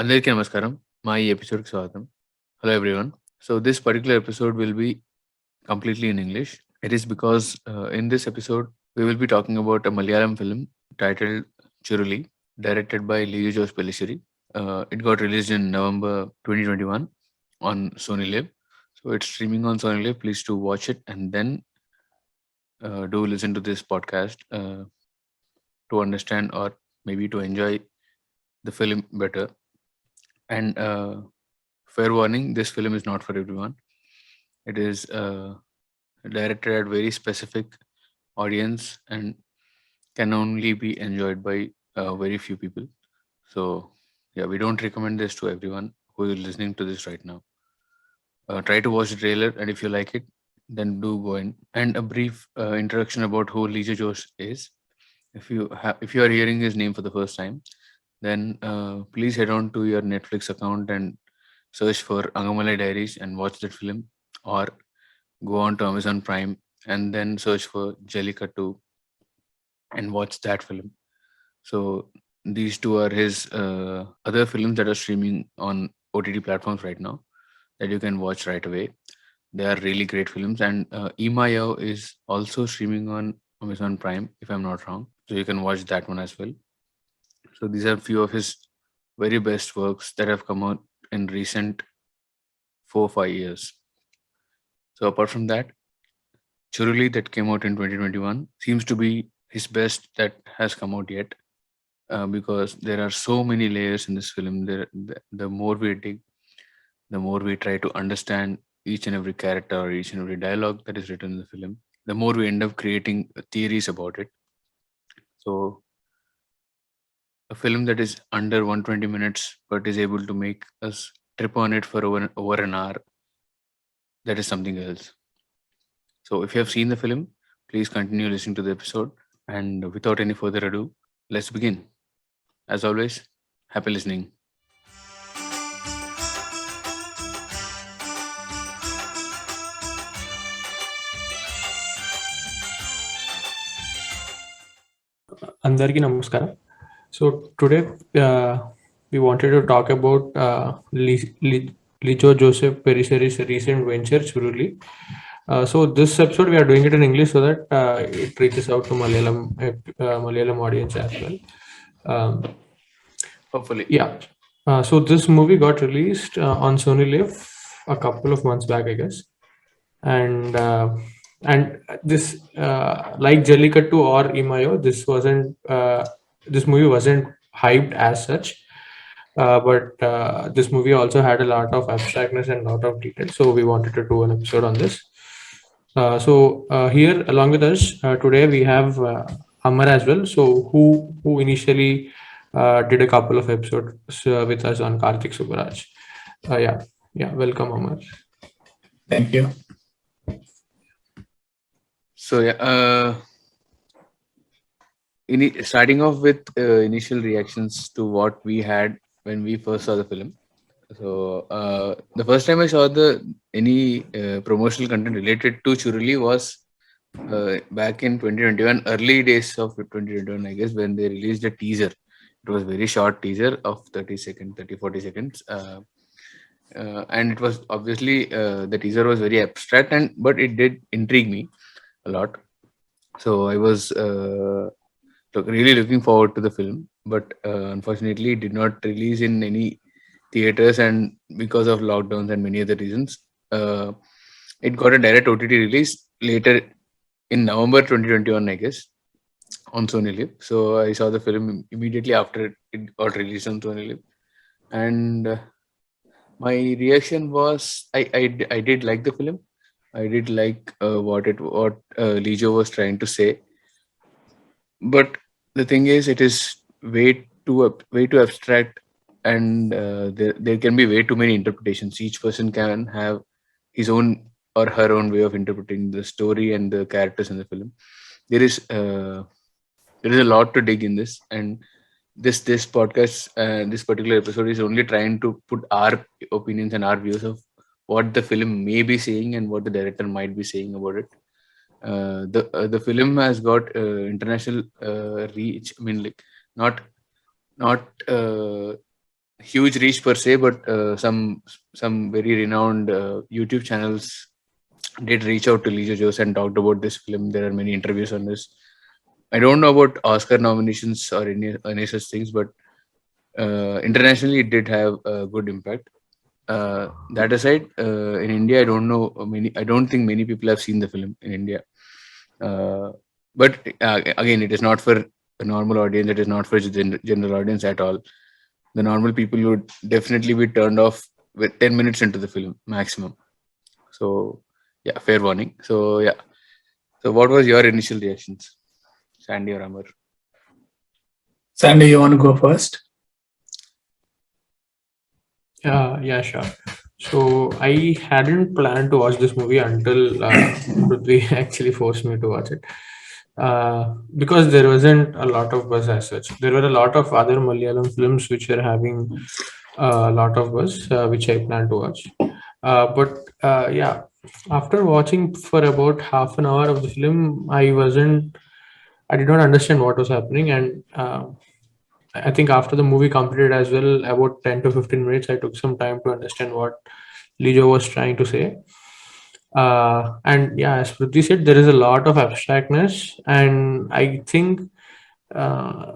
Andariki Namaskaram. My episode Swadam. Hello everyone. So this particular episode will be completely in English. It is because in this episode we will be talking about a Malayalam film titled Churuli, directed by Lijo Pellissery. It got released in November 2021 on Sony Live. So it's streaming on Sony Live. Please do watch it and then do listen to this podcast to understand or maybe to enjoy the film better. And fair warning, this film is not for everyone. It is directed at very specific audience and can only be enjoyed by very few people. So yeah, we don't recommend this to everyone who is listening to this right now. Try to watch the trailer, and if you like it, then do go in. And a brief introduction about who Lijo Josh is. If you are hearing his name for the first time, then please head on to your Netflix account and search for Angamalai Diaries and watch that film, or go on to Amazon Prime and then search for Jellicattu and watch that film. So these two are his other films that are streaming on OTT platforms right now that you can watch right away. They are really great films, and Imayo is also streaming on Amazon Prime, if I'm not wrong. So you can watch that one as well. So these are few of his very best works that have come out in recent 4 5 years. So apart from that, Churuli that came out in 2021 seems to be his best that has come out yet, because there are so many layers in this film. The more we dig, the more we try to understand each and every character or each and every dialogue that is written in the film, the more we end up creating theories about it. So a film that is under 120 minutes but is able to make us trip on it for over an hour, that is something else. So if you have seen the film, please continue listening to the episode. And without any further ado, let's begin. As always, happy listening. Andariki Namaskaram. So today we wanted to talk about Lijo Joseph Pellissery's recent venture, Churuli. So this episode we are doing it in English so that it reaches out to Malayalam audience as well. Um, Hopefully. yeah. So this movie got released on Sony Live a couple of months back, I guess, and this like Jellicattu or Imayo, this movie wasn't hyped as such, but this movie also had a lot of abstractness and a lot of detail. So we wanted to do an episode on this. Here along with us today we have Amar as well. So who initially did a couple of episodes with us on Karthik Subaraj. Yeah, welcome Amar. Thank you. So yeah, starting off with initial reactions to what we had when we first saw the film. So the first time I saw the any promotional content related to Churuli was back in 2021, early days of 2021, I guess, when they released a teaser. It was very short teaser of 30 seconds, 30 40 seconds. And it was obviously the teaser was very abstract, and but it did intrigue me a lot. So I was really looking forward to the film, but unfortunately, it did not release in any theaters, and because of lockdowns and many other reasons, it got a direct OTT release later in November 2021, I guess, on Sony Live. So I saw the film immediately after it got released on Sony Live, and my reaction was I did like the film. I did like what Lijo was trying to say, but the thing is, it is way too abstract, and there can be way too many interpretations. Each person can have his own or her own way of interpreting the story and the characters in the film. There is there is a lot to dig in this, and this podcast, this particular episode is only trying to put our opinions and our views of what the film may be saying and what the director might be saying about it. The film has got international reach. I mean, like not not huge reach per se, but some very renowned YouTube channels did reach out to Lijo Jose and talked about this film. There are many interviews on this. I don't know about Oscar nominations or any such things, but internationally it did have a good impact. That aside, in India, I don't know many. I don't think many people have seen the film in India. But again, it is not for a normal audience. It is not for general audience at all. The normal people would definitely be turned off with 10 minutes into the film maximum. So yeah, fair warning. So yeah. So what was your initial reactions, Sandy or Amar? Sandy, you want to go first? Yeah, sure. So I hadn't planned to watch this movie until Prithvi actually forced me to watch it. Because there wasn't a lot of buzz as such. There were a lot of other Malayalam films which were having a lot of buzz, which I planned to watch. But yeah, after watching for about half an hour of the film, I did not understand what was happening, and I think after the movie completed as well, about 10 to 15 minutes, I took some time to understand what Lijo was trying to say. And yeah, as Prithvi said, there is a lot of abstractness, and I think uh,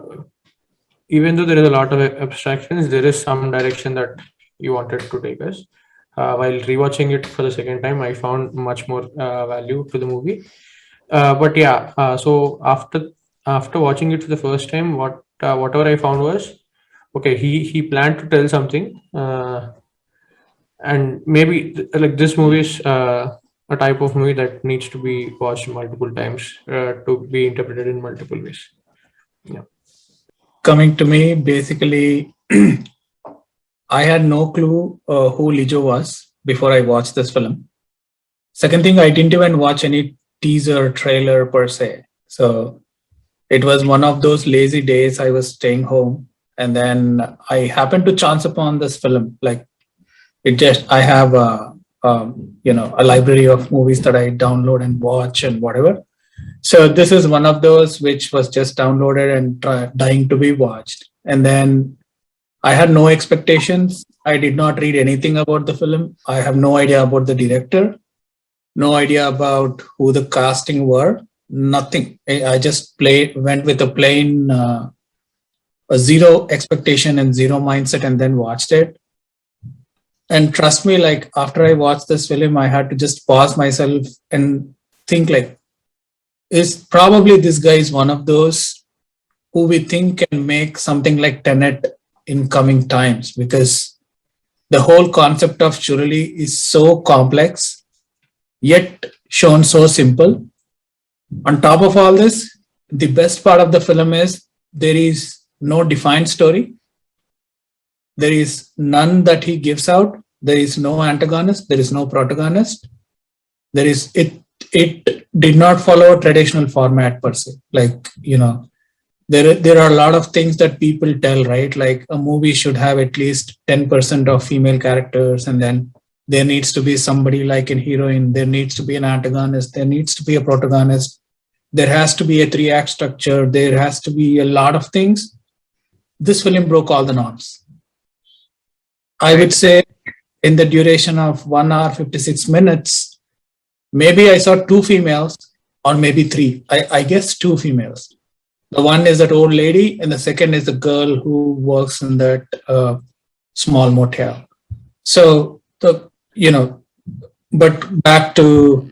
even though there is a lot of abstractions, there is some direction that you wanted to take us. While rewatching it for the second time, I found much more value to the movie. But yeah, so after watching it for the first time, whatever I found was okay. He planned to tell something, and maybe like this movie is a type of movie that needs to be watched multiple times to be interpreted in multiple ways. Yeah. Coming to me, basically, I had no clue who Lijo was before I watched this film. Second thing, I didn't even watch any teaser trailer per se. So it was one of those lazy days. I was staying home, and then I happened to chance upon this film. Like it just, I have a library of movies that I download and watch and whatever. So this is one of those which was just downloaded and dying to be watched. And then I had no expectations. I did not read anything about the film. I have no idea about the director, no idea about who the casting were, nothing. I just went with a plain, a zero expectation and zero mindset, and then watched it. And trust me, like after I watched this film, I had to just pause myself and think like, is probably this guy is one of those who we think can make something like Tenet in coming times, because the whole concept of Churuli is so complex, yet shown so simple. On top of all this, the best part of the film is there is no defined story. There is none that he gives out. There is no antagonist. There is no protagonist. There is it did not follow a traditional format per se. Like, there are a lot of things that people tell, right? Like a movie should have at least 10% of female characters, and then there needs to be somebody like a heroine, there needs to be an antagonist, there needs to be a protagonist, there has to be a 3-act structure, there has to be a lot of things. This film broke all the norms. I would say in the duration of 1 hour 56 minutes, maybe I saw 2 females or maybe 3. I guess 2 females. The one is that old lady, and the second is the girl who works in that small motel. So but back to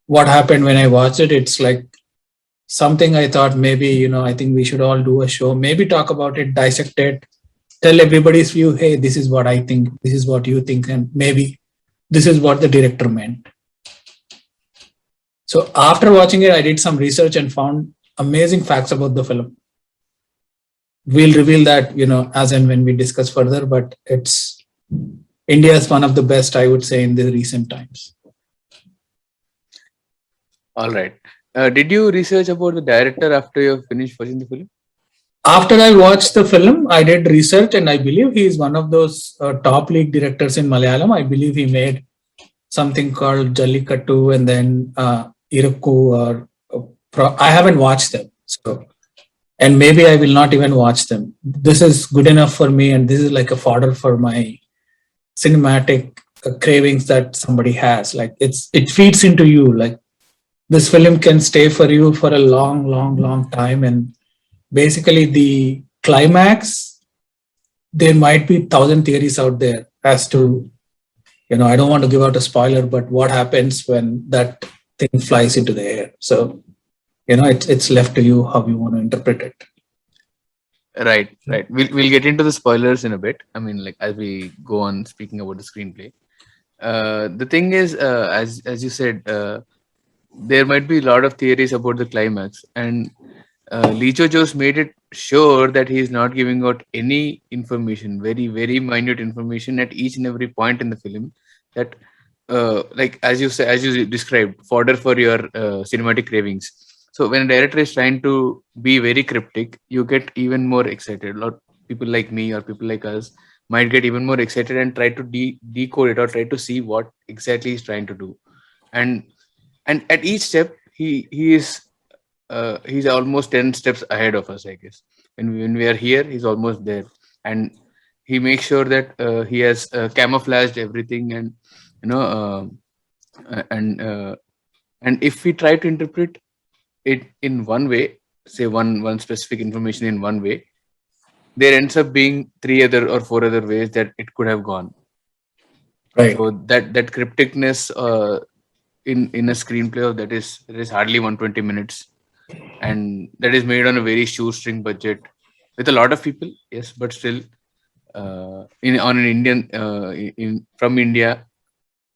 what happened when I watched it. It's like something I thought maybe, I think we should all do a show, maybe talk about it, dissect it, tell everybody's view. Hey, this is what I think, this is what you think, and maybe this is what the director meant. So after watching it, I did some research and found amazing facts about the film. We'll reveal that, as and when we discuss further, but India is one of the best, I would say, in the recent times. All right. Did you research about the director after you finished watching the film? After I watched the film, I did research, and I believe he is one of those top league directors in Malayalam. I believe he made something called Jallikattu and then Irukku, or I haven't watched them. So, and maybe I will not even watch them. This is good enough for me, and this is like a fodder for my cinematic cravings that somebody has. Like it feeds into you. Like this film can stay for you for a long, long, long time, and basically the climax. There might be 1,000 theories out there as to, I don't want to give out a spoiler, but what happens when that thing flies into the air. So it's left to you how you want to interpret it. Right, right. We'll get into the spoilers in a bit. I mean, like as we go on speaking about the screenplay. The thing is, as you said, there might be a lot of theories about the climax, and Lijo just made it sure that he is not giving out any information, very very minute information at each and every point in the film. That, like as you say, as you described, fodder for your cinematic cravings. So when a director is trying to be very cryptic, you get even more excited. A lot people like me or people like us might get even more excited and try to decode it or try to see what exactly he's trying to do. And at each step, he's almost 10 steps ahead of us, I guess. When we are here, he's almost there, and he makes sure that he has camouflaged everything, and you know, and if we try to interpret it in one way, say one specific information in one way, there ends up being three other or four other ways that it could have gone. Right. So that crypticness in a screenplay of that is hardly 120 minutes, and that is made on a very shoestring budget with a lot of people, yes, but still, in on an Indian, in from India,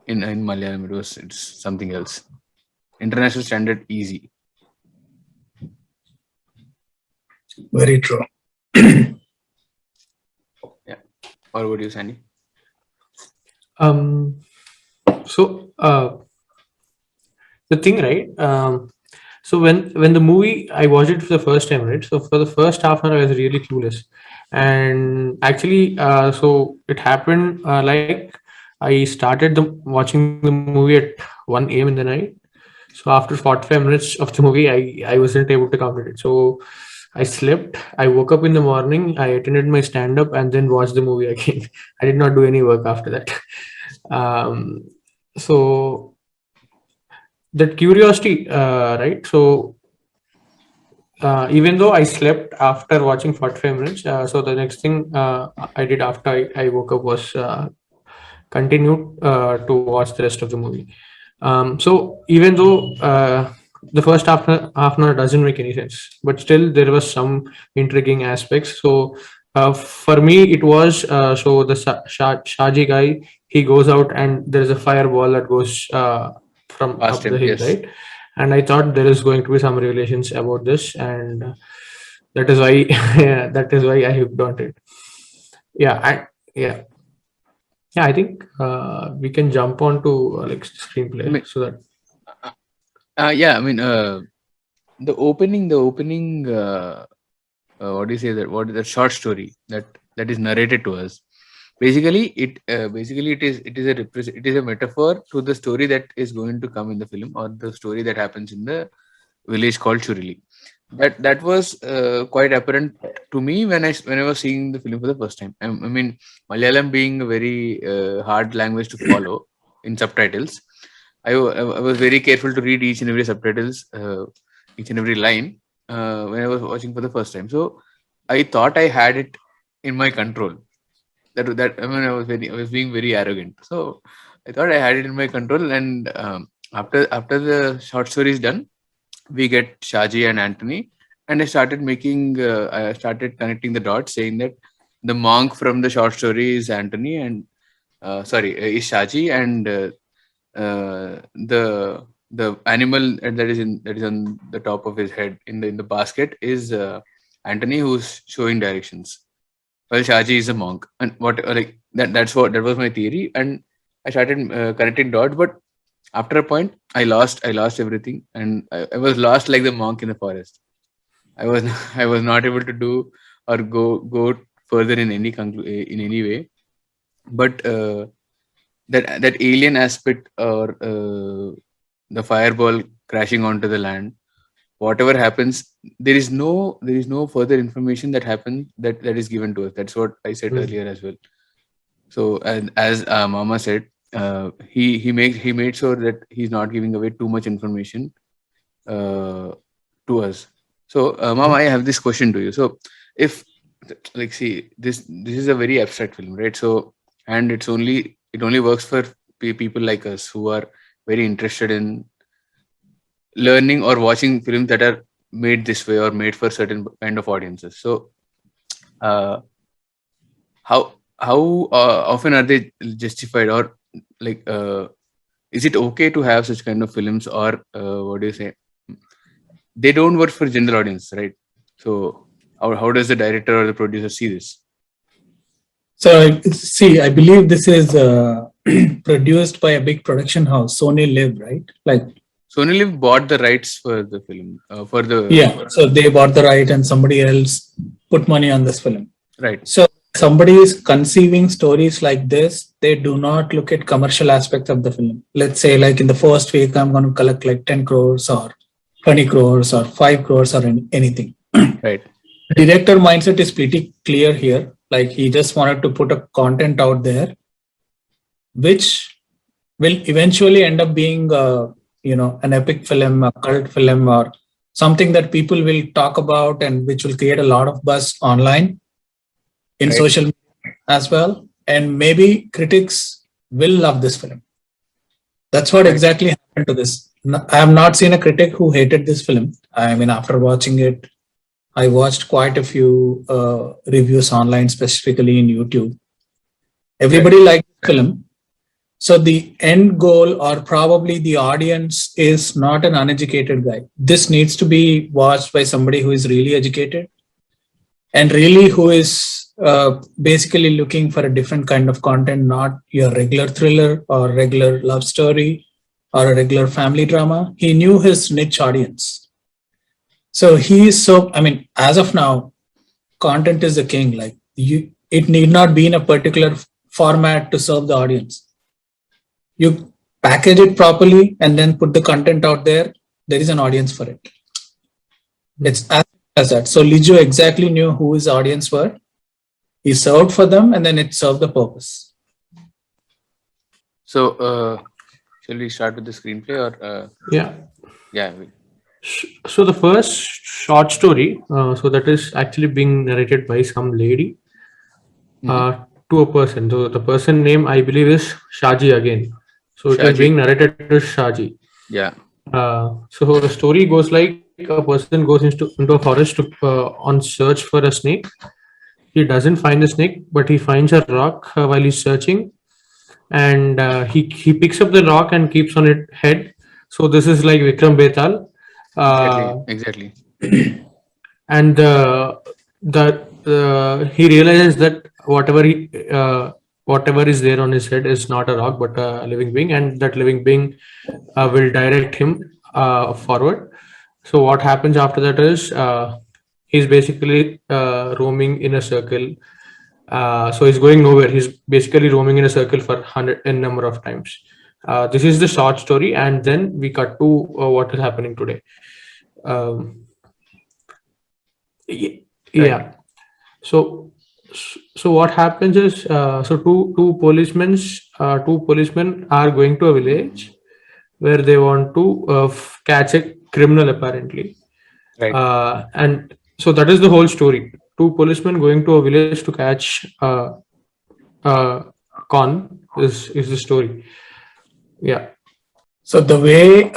in Malayalam, it's something else. International standard, easy. Very true. Yeah. Or would you, Sandy? So the thing, right? So when the movie, I watched it for the first time, right? So for the first half an hour, I was really clueless, and actually, so it happened like I started watching the movie at 1 a.m. in the night. So after 45 minutes of the movie, I wasn't able to complete it. So I slept. I woke up in the morning. I attended my stand up and then watched the movie again. I did not do any work after that. So that curiosity, right? So even though I slept after watching 45 minutes, so the next thing I did after I woke up was continued to watch the rest of the movie. So even though the first half an hour doesn't make any sense, but still there was some intriguing aspects. So for me, it was so the Shaji guy, he goes out and there is a fireball that goes from Past up the him, hill, yes. right? And I thought there is going to be some revelations about this, and that is why yeah, that is why I hooked on it. Yeah, yeah, yeah. I think we can jump on to like I screenplay mean, so that. yeah, I mean, the opening, what do you say, that what the short story that is narrated to us. Basically it is a metaphor to the story that is going to come in the film, or the story that happens in the village called Churuli. That was quite apparent to me when I was seeing the film for the first time. I mean, Malayalam being a very hard language to follow in subtitles, I was very careful to read each and every subtitles, each and every line, when I was watching for the first time. So I thought I had it in my control. That I mean, I was being very arrogant. So I thought I had it in my control, and after the short story is done, we get Shaji and Anthony, and I started connecting the dots, saying that the monk from the short story is Anthony, and is Shaji, and the animal that is on the top of his head in the basket is Anthony, who's showing directions. Well, Shaji is a monk, and that was my theory, and I started connecting dots. But after a point, I lost everything, and I was lost like the monk in the forest. I was I was not able to do or go further in in any way. But that alien aspect, or the fireball crashing onto the land, whatever happens, there is no further information that happens that is given to us. That's what I said earlier as well. So, and as Mama said, he made sure that he's not giving away too much information uh, to us. So, Mama, I have this question to you. So, if like, see, this is a very abstract film, right? So, and it only works for people like us who are very interested in learning or watching films that are made this way or made for certain kind of audiences. So, uh, how often are they justified, or like is it okay to have such kind of films, or what do you say, they don't work for general audience, right? So how does the director or the producer see this? So, see, I believe this is produced by a big production house, Sony Live, right? Like, Sony Live bought the rights for the film, for the yeah, so they bought the right and somebody else put money on this film. right. So, somebody is conceiving stories like this, they do not look at commercial aspects of the film. Let's say, like in the first week, I'm going to collect like 10 crores or 20 crores or 5 crores or anything. Right. The director mindset is pretty clear here. Like he just wanted to put a content out there, which will eventually end up being, an epic film, a cult film, or something that people will talk about and which will create a lot of buzz online in Right. social media as well. And maybe critics will love this film. That's what Right. exactly happened to this. I have not seen a critic who hated this film. I mean, after watching it, I watched quite a few reviews online, specifically in YouTube. Everybody liked the film. So the end goal, or probably the audience, is not an uneducated guy. This needs to be watched by somebody who is really educated and really who is basically looking for a different kind of content, not your regular thriller or regular love story or a regular family drama. He knew his niche audience. So he is as of now, content is the king. Like it need not be in a particular format to serve the audience. You package it properly and then put the content out there. There is an audience for it. It's as that. So Lijo exactly knew who his audience were. He served for them, and then it served the purpose. So shall we start with the screenplay, or Yeah. yeah, So the first short story, so that is actually being narrated by some lady to a person. So the person name I believe is Shaji again. So it is Shaji. being narrated to Shaji. Yeah. So the story goes like a person goes into a forest on search for a snake. He doesn't find the snake, but he finds a rock while he's searching, and he picks up the rock and keeps on it head. So this is like Vikram Betal. Exactly. And he realizes that whatever is there on his head is not a rock but a living being, and that living being will direct him forward. So what happens after that is he's basically roaming in a circle. So he's going nowhere. He's basically roaming in a circle for 100 n number of times. This is the short story, and then we cut to what is happening today. Um, yeah. So what happens is so two policemen are going to a village where they want to catch a criminal apparently. Right. And so that is the whole story. Two policemen going to a village to catch con is the story. Yeah. So the way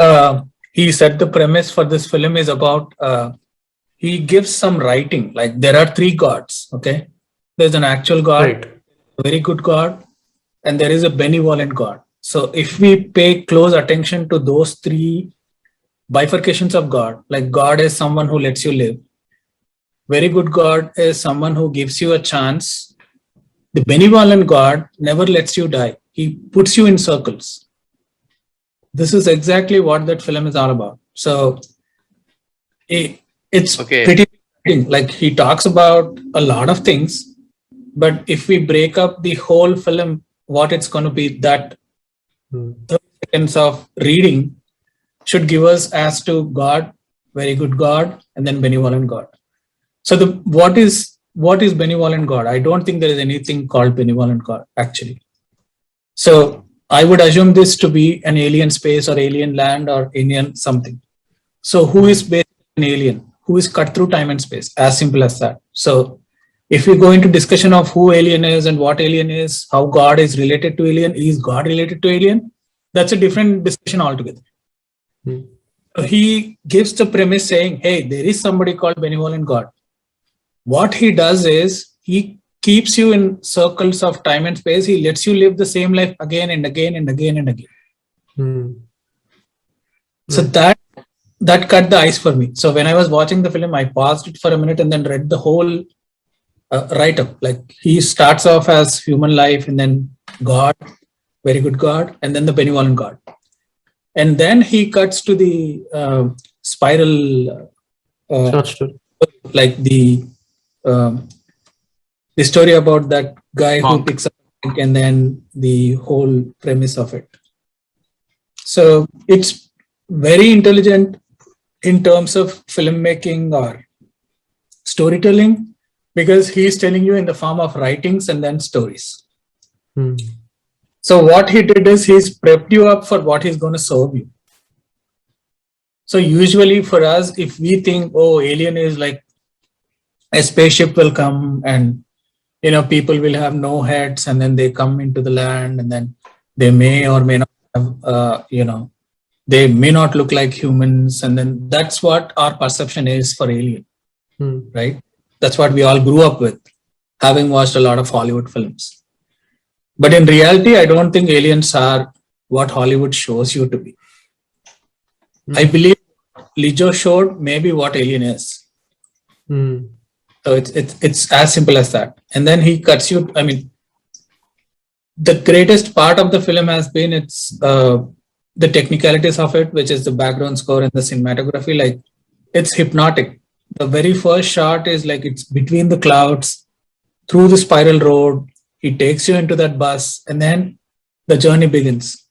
he set the premise for this film is about he gives some writing. Like there are three gods. Okay, there's an actual god, Right. a very good god, and there is a benevolent god. So if we pay close attention to those three bifurcations of God, like God is someone who lets you live. Very good God is someone who gives you a chance. The benevolent God never lets you die. He puts you in circles. This is exactly what that film is all about. So it's pretty like he talks about a lot of things, but if we break up the whole film, what it's going to be, that 30 seconds of reading should give us as to God very good God, and then benevolent God. So what is benevolent God? I don't think there is anything called benevolent God actually. So I would assume this to be an alien space or alien land or alien something. So who is basically an alien? Who is cut through time and space? As simple as that. So if we go into discussion of who alien is and what alien is, how God is related to alien, is God related to alien? That's a different discussion altogether. Hmm. So he gives the premise saying, hey, there is somebody called benevolent God. What he does is he keeps you in circles of time and space. He lets you live the same life again and again and again and again. Hmm. So that cut the ice for me. So when I was watching the film, I paused it for a minute and then read the whole write up. Like he starts off as human life and then God, very good God, and then the benevolent God. And then he cuts to the spiral, Short story. like um, the story about that guy who Monk. picks up and then the whole premise of it. So it's very intelligent in terms of filmmaking or storytelling because he's telling you in the form of writings and then stories. Hmm. So what he did is he's prepped you up for what he's going to serve you. So usually for us, if we think, oh, alien is like a spaceship will come and people will have no heads and then they come into the land and then they may or may not have, they may not look like humans. And then that's what our perception is for alien, right? That's what we all grew up with, having watched a lot of Hollywood films. But in reality, I don't think aliens are what Hollywood shows you to be. I believe Lijo showed maybe what alien is. So it's as simple as that. And then he cuts you. I mean, the greatest part of the film has been the technicalities of it, which is the background score and the cinematography. Like it's hypnotic. The very first shot is like it's between the clouds, through the spiral road. He takes you into that bus, and then the journey begins.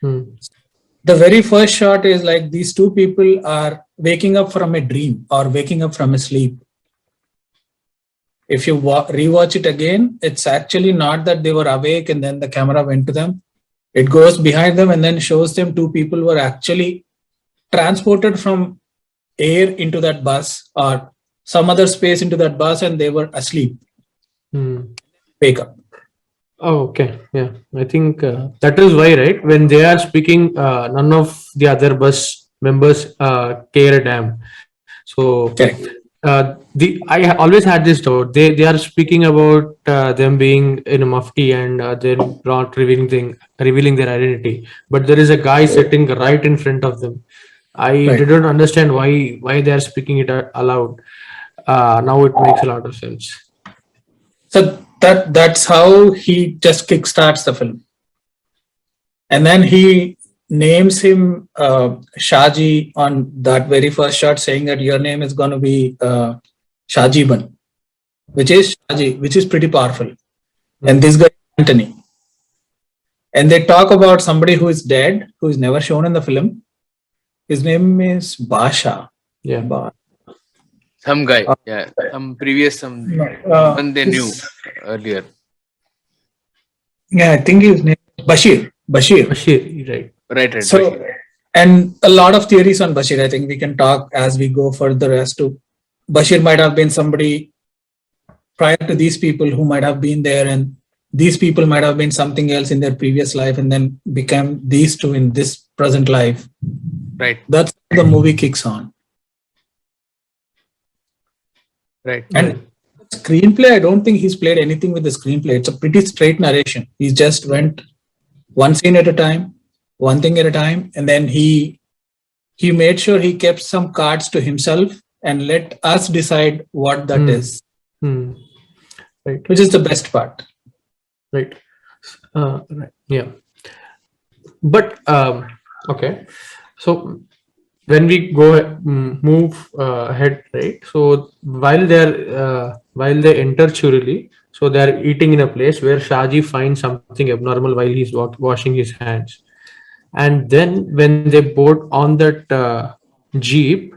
The very first shot is like these two people are waking up from a dream or waking up from a sleep. If you rewatch it again, it's actually not that they were awake and then the camera went to them. It goes behind them and then shows them two people were actually transported from air into that bus or some other space into that bus and they were asleep. Wake up. Oh, okay. Yeah. I think that is why, right? When they are speaking, none of the other bus members care a damn. So I always had this doubt. They are speaking about them being in a mufti and they're not revealing their identity. But there is a guy sitting right in front of them. I didn't understand why they are speaking it aloud. Now it makes a lot of sense. So that's how he just kickstarts the film. And then he names him Shaji on that very first shot, saying that your name is going to be Shajiban, which is Shaji, which is pretty powerful. And this guy, Anthony. And they talk about somebody who is dead, who is never shown in the film. His name is Basha. Yeah. Some guy. Yeah. Some previous, one they knew earlier. Yeah, I think his name is Bashir. Bashir, right. Right. So, Bashir. and a lot of theories on Bashir. I think we can talk as we go further as to Bashir might have been somebody prior to these people who might have been there, and these people might have been something else in their previous life and then became these two in this present life. Right. That's the movie kicks on. Right. And screenplay, I don't think he's played anything with the screenplay. It's a pretty straight narration. He just went one scene at a time, one thing at a time, and then he made sure he kept some cards to himself and let us decide what that is. Right. Which is the best part. Right. Right. Yeah. But okay. So when we go move ahead, right? So while they enter Churuli, so they are eating in a place where Shaji finds something abnormal while he's washing his hands, and then when they board on that jeep,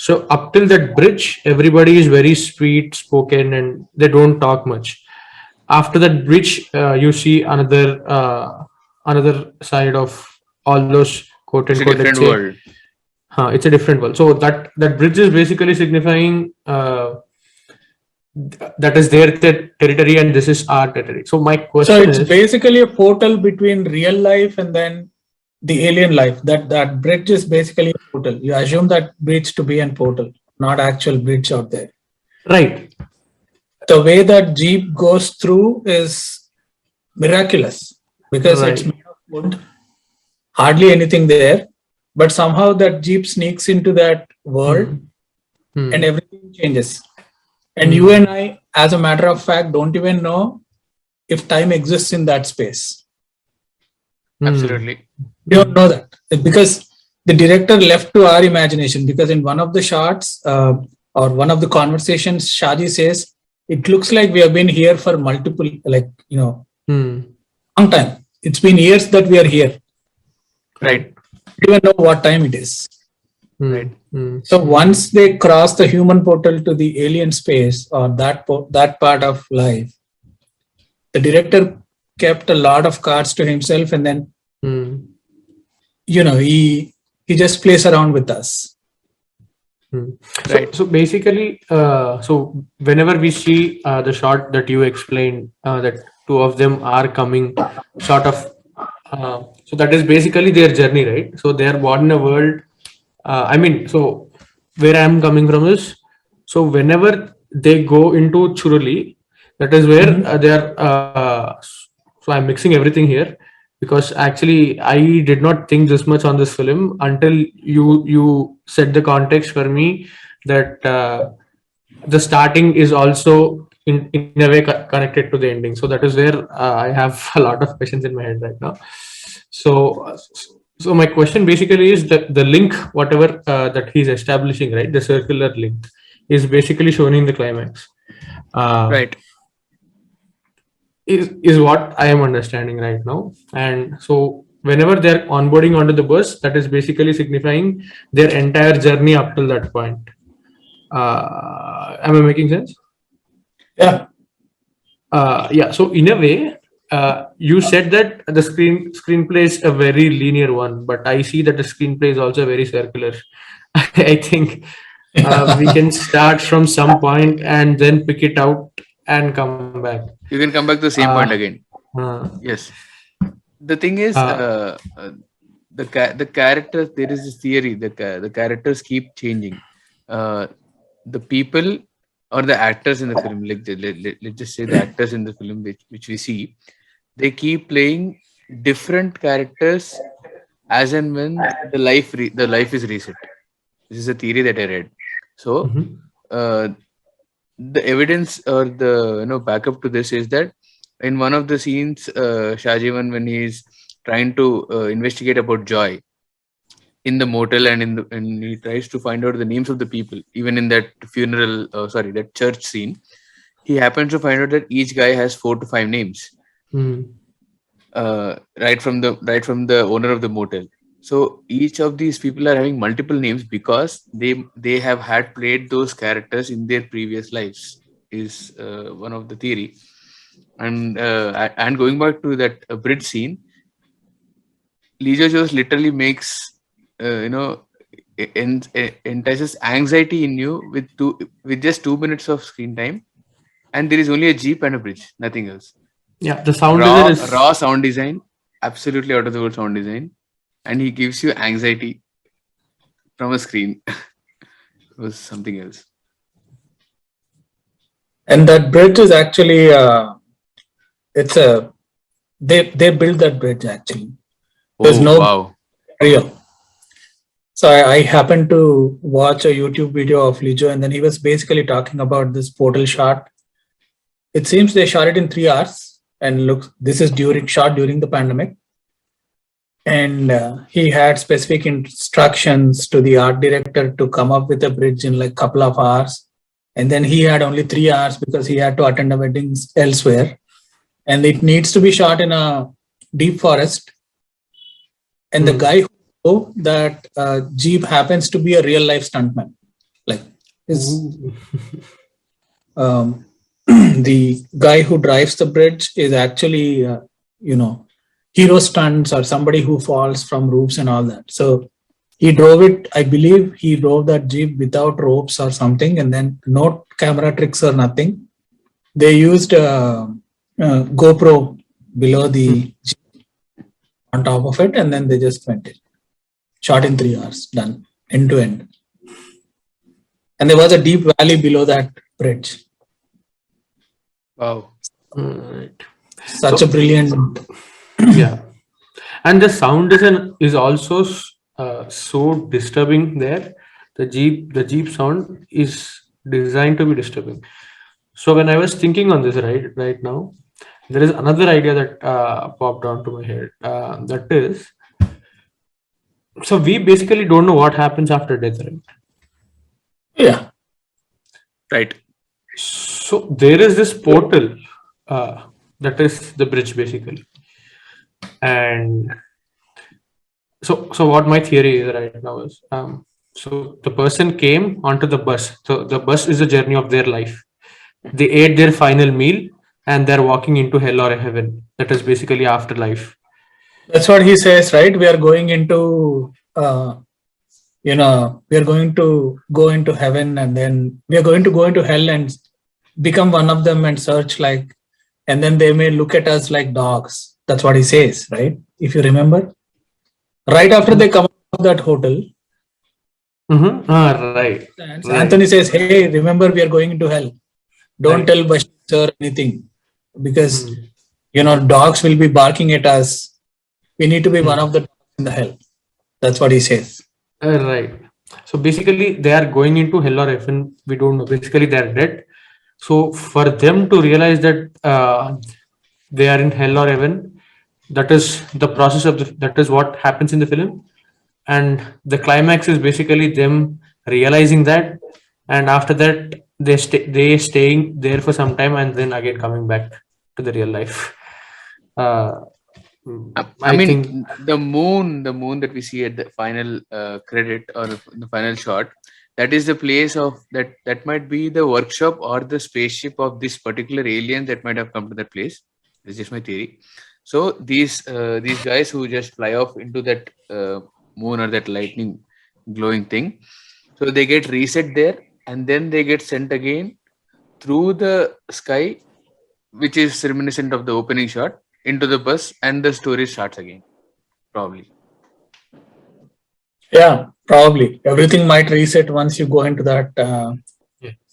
So up till that bridge, everybody is very sweet spoken and they don't talk much. After that bridge, you see another side of all those quote It's a unquote, let's different say, world. it's a different world. So that bridge is basically signifying that is their territory and this is our territory. So my So question it's is, basically a portal between real life and then the alien life. That bridge is basically a portal. You assume that bridge to be a portal, not actual bridge out there. right, The way that jeep goes through is miraculous because it's right, made of wood, hardly anything there, but somehow that jeep sneaks into that world hmm, hmm, and everything changes. And you and I, as a matter of fact, don't even know if time exists in that space. Absolutely. We don't know that because the director left to our imagination. Because in one of the shots or one of the conversations, Shaji says, "It looks like we have been here for multiple, long time. It's been years that we are here. Right. We don't even know what time it is." Right. So once they cross the human portal to the alien space or that part of life, the director kept a lot of cards to himself, and then he just plays around with us. Right. So basically, so whenever we see the shot that you explained, that two of them are coming, sort of, so that is basically their journey, right? So they are born in a world. I mean, so where I am coming from is, so whenever they go into Churuli, that is where they are. So I'm mixing everything here because actually I did not think this much on this film until you set the context for me that the starting is also in a way connected to the ending. So that is where I have a lot of questions in my head right now. So so my question basically is that the link, whatever that he's establishing, right, the circular link, is basically shown in the climax. Right. Is what I am understanding right now. And so whenever they're onboarding onto the bus, that is basically signifying their entire journey up till that point. Am I making sense? Yeah. Yeah. So in a way, you said that the screenplay is a very linear one, but I see that the screenplay is also very circular. I think we can start from some point and then pick it out and come back. You can come back to the same point again. Yes. The thing is, the characters. There is this theory. The characters keep changing. The people or the actors in the film, like let's just say the actors in the film which we see, they keep playing different characters as and when the life is reset. This is a theory that I read. So uh, the evidence or the backup to this is that in one of the scenes, Shahjivan, when he's trying to investigate about Joy in the motel, and he tries to find out the names of the people, even in that that church scene, he happens to find out that each guy has 4 to 5 names, right from the owner of the motel. So each of these people are having multiple names because they have had played those characters in their previous lives, is one of the theory. And going back to that bridge scene, Lijo just literally makes entices anxiety in you with just 2 minutes of screen time, and there is only a jeep and a bridge, nothing else. Yeah, the sound design Raw is sound design, absolutely out of the world sound design, and he gives you anxiety from a screen. It was something else. And that bridge is actually it's a they built that bridge actually. There's Oh no wow! real. So I happened to watch a YouTube video of Lijo, and then he was basically talking about this portal shot. It seems they shot it in 3 hours, and look, this is shot during the pandemic. And he had specific instructions to the art director to come up with a bridge in like couple of hours. And then he had only 3 hours because he had to attend a wedding elsewhere. And it needs to be shot in a deep forest. And the guy who that Jeep happens to be a real life stuntman. Is Ooh. um, the guy who drives the bridge is actually, hero stunts or somebody who falls from roofs and all that. So he drove it. I believe he drove that jeep without ropes or something, and then no camera tricks or nothing. They used GoPro below the jeep on top of it, and then they just went in. Shot in 3 hours, done end to end. And there was a deep valley below that bridge. Wow. Right. Such So- a brilliant. Yeah, and the sound is also so disturbing there. The jeep sound is designed to be disturbing. So when I was thinking on this right now, there is another idea that popped onto my head. That is, so we basically don't know what happens after death, right? Yeah. Right. So there is this portal that is the bridge basically, and so what my theory is right now is so the person came onto the bus. So the bus is the journey of their life. They ate their final meal and they're walking into hell or heaven. That is basically afterlife. That's what he says, right? We are going into, we are going to go into heaven, and then we are going to go into hell and become one of them and search like, and then they may look at us like dogs. That's what he says, right? If you remember, right after they come out of that hotel, Mm-hmm. Right. Right. Anthony says, "Hey, remember we are going into hell. Don't Right. tell Bashir or anything, because Mm. dogs will be barking at us. We need to be one of the dogs in the hell." That's what he says. Right. So basically, they are going into hell or heaven. We don't know. Basically, they are dead. So for them to realize that they are in hell or heaven, that is the process of that is what happens in the film, and the climax is basically them realizing that, and after that they staying there for some time and then again coming back to the real life. Uh, I I mean, think. the moon that we see at the final credit or the final shot, that is the place of that might be the workshop or the spaceship of this particular alien that might have come to that place. This is my theory. So these guys who just fly off into that moon or that lightning glowing thing, so they get reset there, and then they get sent again through the sky, which is reminiscent of the opening shot, into the bus, and the story starts again. Probably. Yeah, probably everything might reset once you go into that Yeah.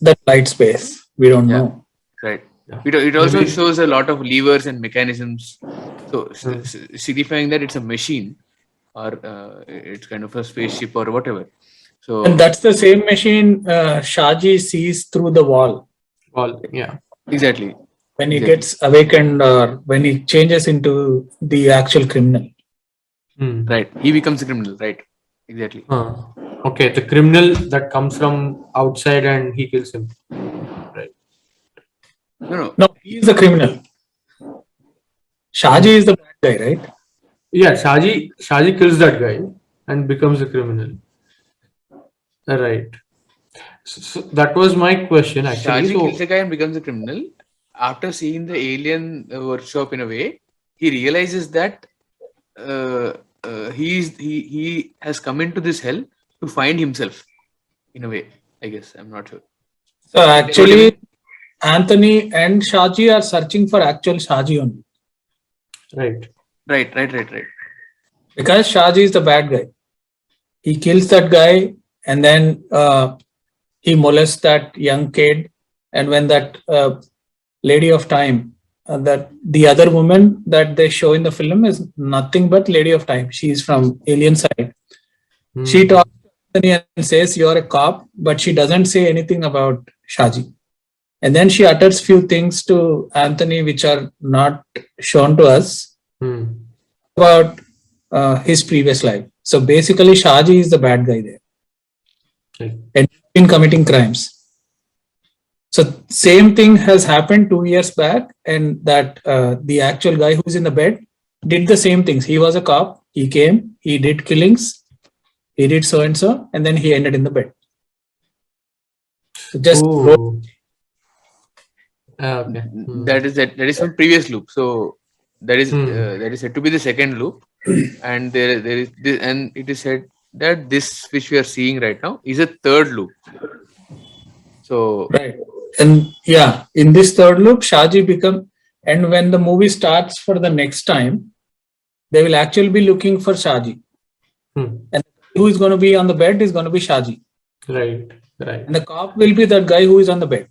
that light space. We don't Yeah. know. Right. Yeah. It also Maybe. shows a lot of levers and mechanisms, so Hmm. signifying that it's a machine, or it's kind of a spaceship or whatever. So And that's the same machine Shaji sees through the wall All. Yeah. exactly, when he exactly. gets awakened, or when he changes into the actual criminal. Hmm. Right. He becomes a criminal. Right. Exactly. Okay, the criminal that comes from outside and he kills him. Right. No, no. No, he is the criminal. Shaji is the bad guy, right? Yeah, Shaji kills that guy and becomes a criminal. Right. So that was my question actually. Shaji kills So a guy and becomes a criminal. After seeing the alien workshop, in a way, he realizes that he has come into this hell to find himself. In a way, I guess, I'm not sure. So You get what I actually, mean? Anthony and Shaji are searching for actual Shaji only, right. Right. because Shaji is the bad guy. He kills that guy, and then he molests that young kid. And when that lady of time, that the other woman that they show in the film is nothing but lady of time. She is from alien side. She Hmm. talks to Anthony and says, "You're a cop," but she doesn't say anything about Shaji. And then she utters few things to Anthony which are not shown to us Hmm. about his previous life. So basically, Shaji is the bad guy there Right. and been committing crimes. So same thing has happened 2 years back, and that the actual guy who's in the bed did the same things. He was a cop. He came. He did killings. He did so and so, and then he ended in the bed. Just wrote. Oh, okay. That is from previous loop. So Hmm. that is said to be the second loop, and there is this, and it is said that this which we are seeing right now is a third loop. So Right. And yeah, in this third loop, Shaji become, and when the movie starts for the next time, they will actually be looking for Shaji. Hmm. And who is going to be on the bed is going to be Shaji. Right. Right. And the cop will be that guy who is on the bed.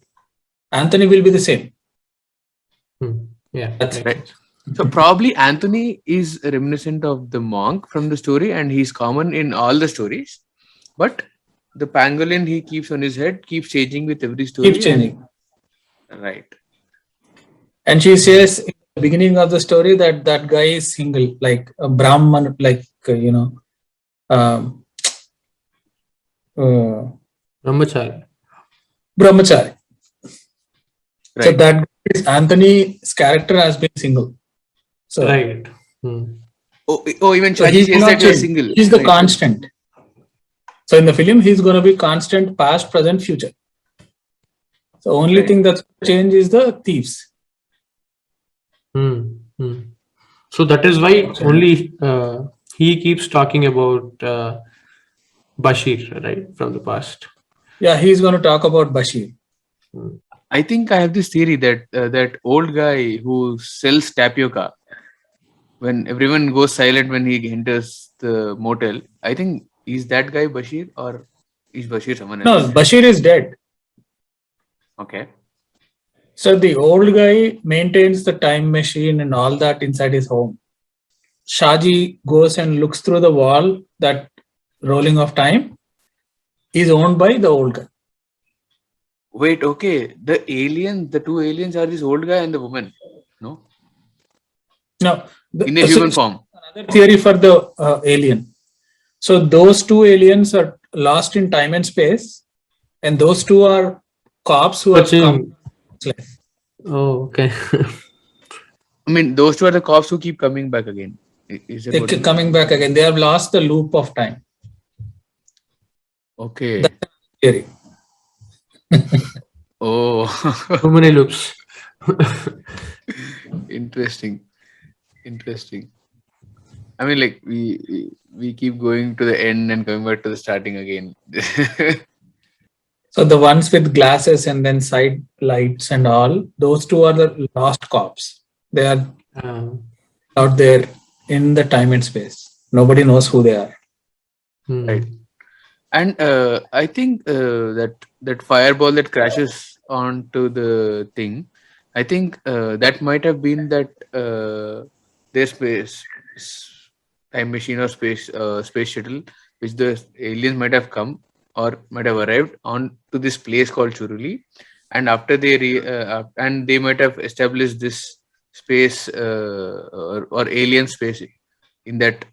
Anthony will be the same. Hmm. Yeah, That's makes right. sense. So probably Anthony is reminiscent of the monk from the story, and he's common in all the stories. But the pangolin he keeps on his head keeps changing with every keep story, changing. and right. And she says in the beginning of the story that that guy is single, like a Brahman, like, um, uh, Brahmachari. Brahmachari. So Right. that is Anthony's character has been single. So, Right. Hmm. Oh, even so Shaji he will says not that you're change. single. He's the Right. constant. So in the film, he's going to be constant, past, present, future. The only Right. thing that's changed is the thieves. Hmm. Hmm. So that is why only he keeps talking about Bashir, right, from the past. Yeah, he's going to talk about Bashir. I think I have this theory that that old guy who sells tapioca, when everyone goes silent when he enters the motel, I think is that guy Bashir, or is Bashir someone No, else? Bashir is dead. Okay. So the old guy maintains the time machine and all that inside his home. Shaji goes and looks through the wall, that rolling of time is owned by the old guy. Wait, okay. The two aliens are this old guy and the woman. No? Now, In a human form. another theory for the alien. So those two aliens are lost in time and space, and those two are cops who have come. Watching. Oh, okay. I mean, those two are the cops who keep coming back again. Is that They what you keep mean? coming back again. They have lost the loop of time. Okay. That's the theory. Oh, So many loops. interesting. Interesting. I mean, like we keep going to the end and coming back to the starting again. So the ones with glasses and then side lights and all, those two are the lost cops. They are Um, out there in the time and space. Nobody knows who they are. Right. hmm. And I think that fireball that crashes onto the thing, I think that might have been that their time machine or space shuttle, which the aliens might have come or might have arrived on to this place called Churuli, and after and they might have established this space or alien space in that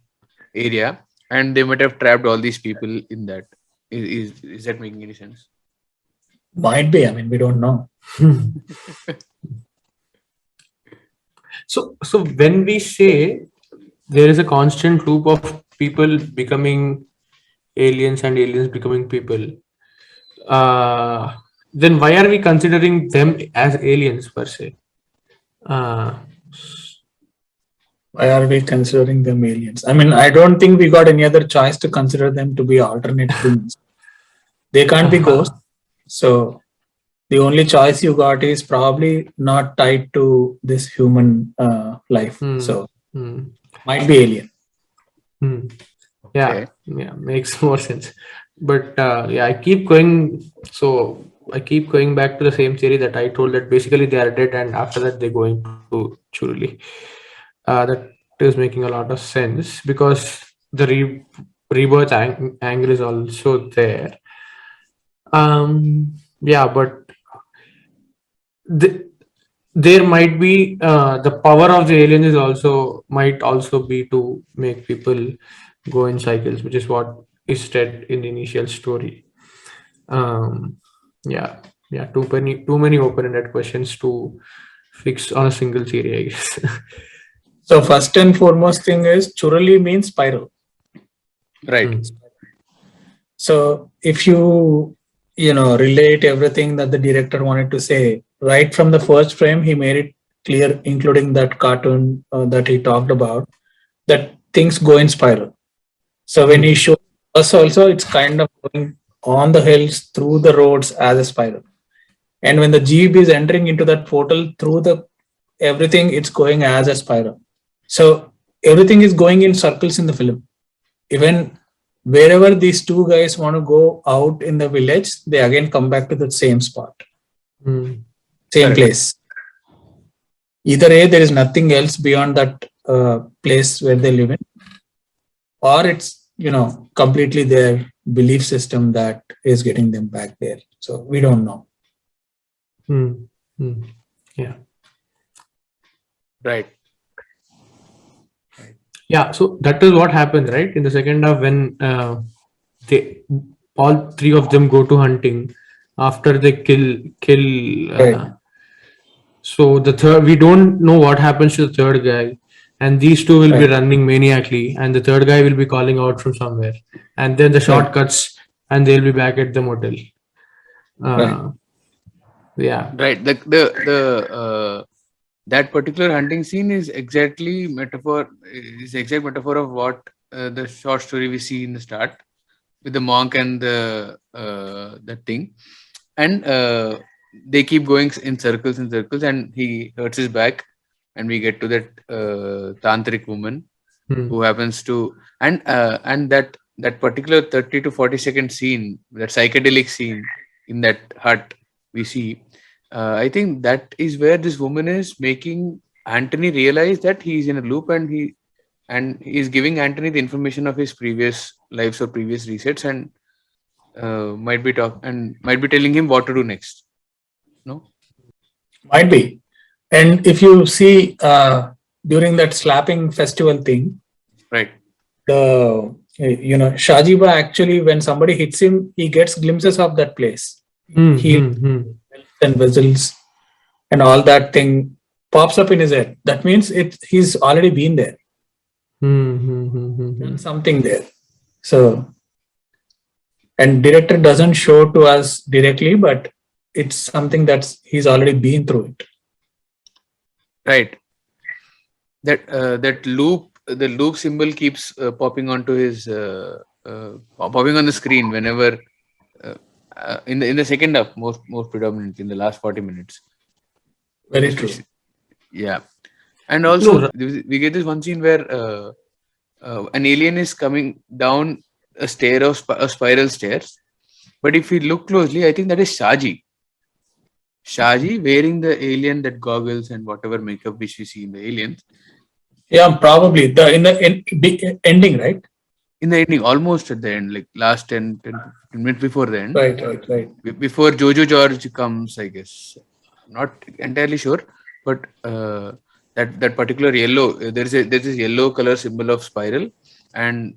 area, and they might have trapped all these people in that. Is that making any sense? Might be. I mean, we don't know. So when we say there is a constant loop of people becoming aliens and aliens becoming people, uh, then why are we considering them as aliens per se? Uh, Why are we considering them aliens? I mean, I don't think we got any other choice to consider them to be alternate humans. They can't be ghosts. So the only choice you got is probably not tied to this human life. hmm, So hmm, might be alien. hmm. Okay. Yeah, makes more sense. But yeah, I keep going back to the same theory that I told, that basically they are dead and after that they're going to Churuli. That is making a lot of sense because the rebirth angle is also there. Yeah, but the, there might be the power of the alien is also might also be to make people go in cycles, which is what is said in the initial story. Um, yeah, yeah, too many open-ended questions to fix on a single theory, I guess. So first and foremost thing is Churali means spiral. Right. Hmm. So if you relate everything that the director wanted to say. Right from the first frame, he made it clear, including that cartoon that he talked about, that things go in spiral. So when he shows us also, it's kind of going on the hills through the roads as a spiral. And when the jeep is entering into that portal through the everything, it's going as a spiral. So everything is going in circles in the film. Even wherever these two guys want to go out in the village, they again come back to the same spot, same Correct. place. Either A, there is nothing else beyond that place where they live in, or it's, completely their belief system that is getting them back there. So we don't know. Yeah. Right. Yeah, so that is what happens, right? In the second half, when they all three of them go to hunting after they kill. Right. So the third, we don't know what happens to the third guy, and these two will be Right. running maniacally, and the third guy will be calling out from somewhere, and then the shot cuts, and they'll be back at the motel. Right. Yeah. Right. That particular hunting scene is exact metaphor of what the short story we see in the start with the monk and the thing, and they keep going in circles and circles, and he hurts his back, and we get to that tantric woman who happens to, and that particular 30 to 40-second scene, that psychedelic scene in that hut we see. I think that is where this woman is making Anthony realize that he's in a loop, and he is giving Anthony the information of his previous lives or previous resets, and might be telling him what to do next. No, Might be. And if you see during that slapping festival thing, right? Shajiba actually, when somebody hits him, he gets glimpses of that place. He and vessels and all that thing pops up in his head. That means he's already been there. Done something there. So, and director doesn't show to us directly, but it's something that's he's already been through it. Right. That loop, the loop symbol keeps popping onto his popping on the screen whenever in the second half, most predominantly in the last 40 minutes. Very true. Yeah, and also we get this one scene where an alien is coming down a spiral stairs, but if we look closely, I think that is Shaji wearing the alien, that goggles and whatever makeup which we see in the aliens. Yeah, probably in the ending, right? In the ending, almost at the end, like last 10 minutes before the end. Right. Before Jojo George comes, I guess. Not entirely sure, but that particular yellow, there's this yellow color symbol of spiral, and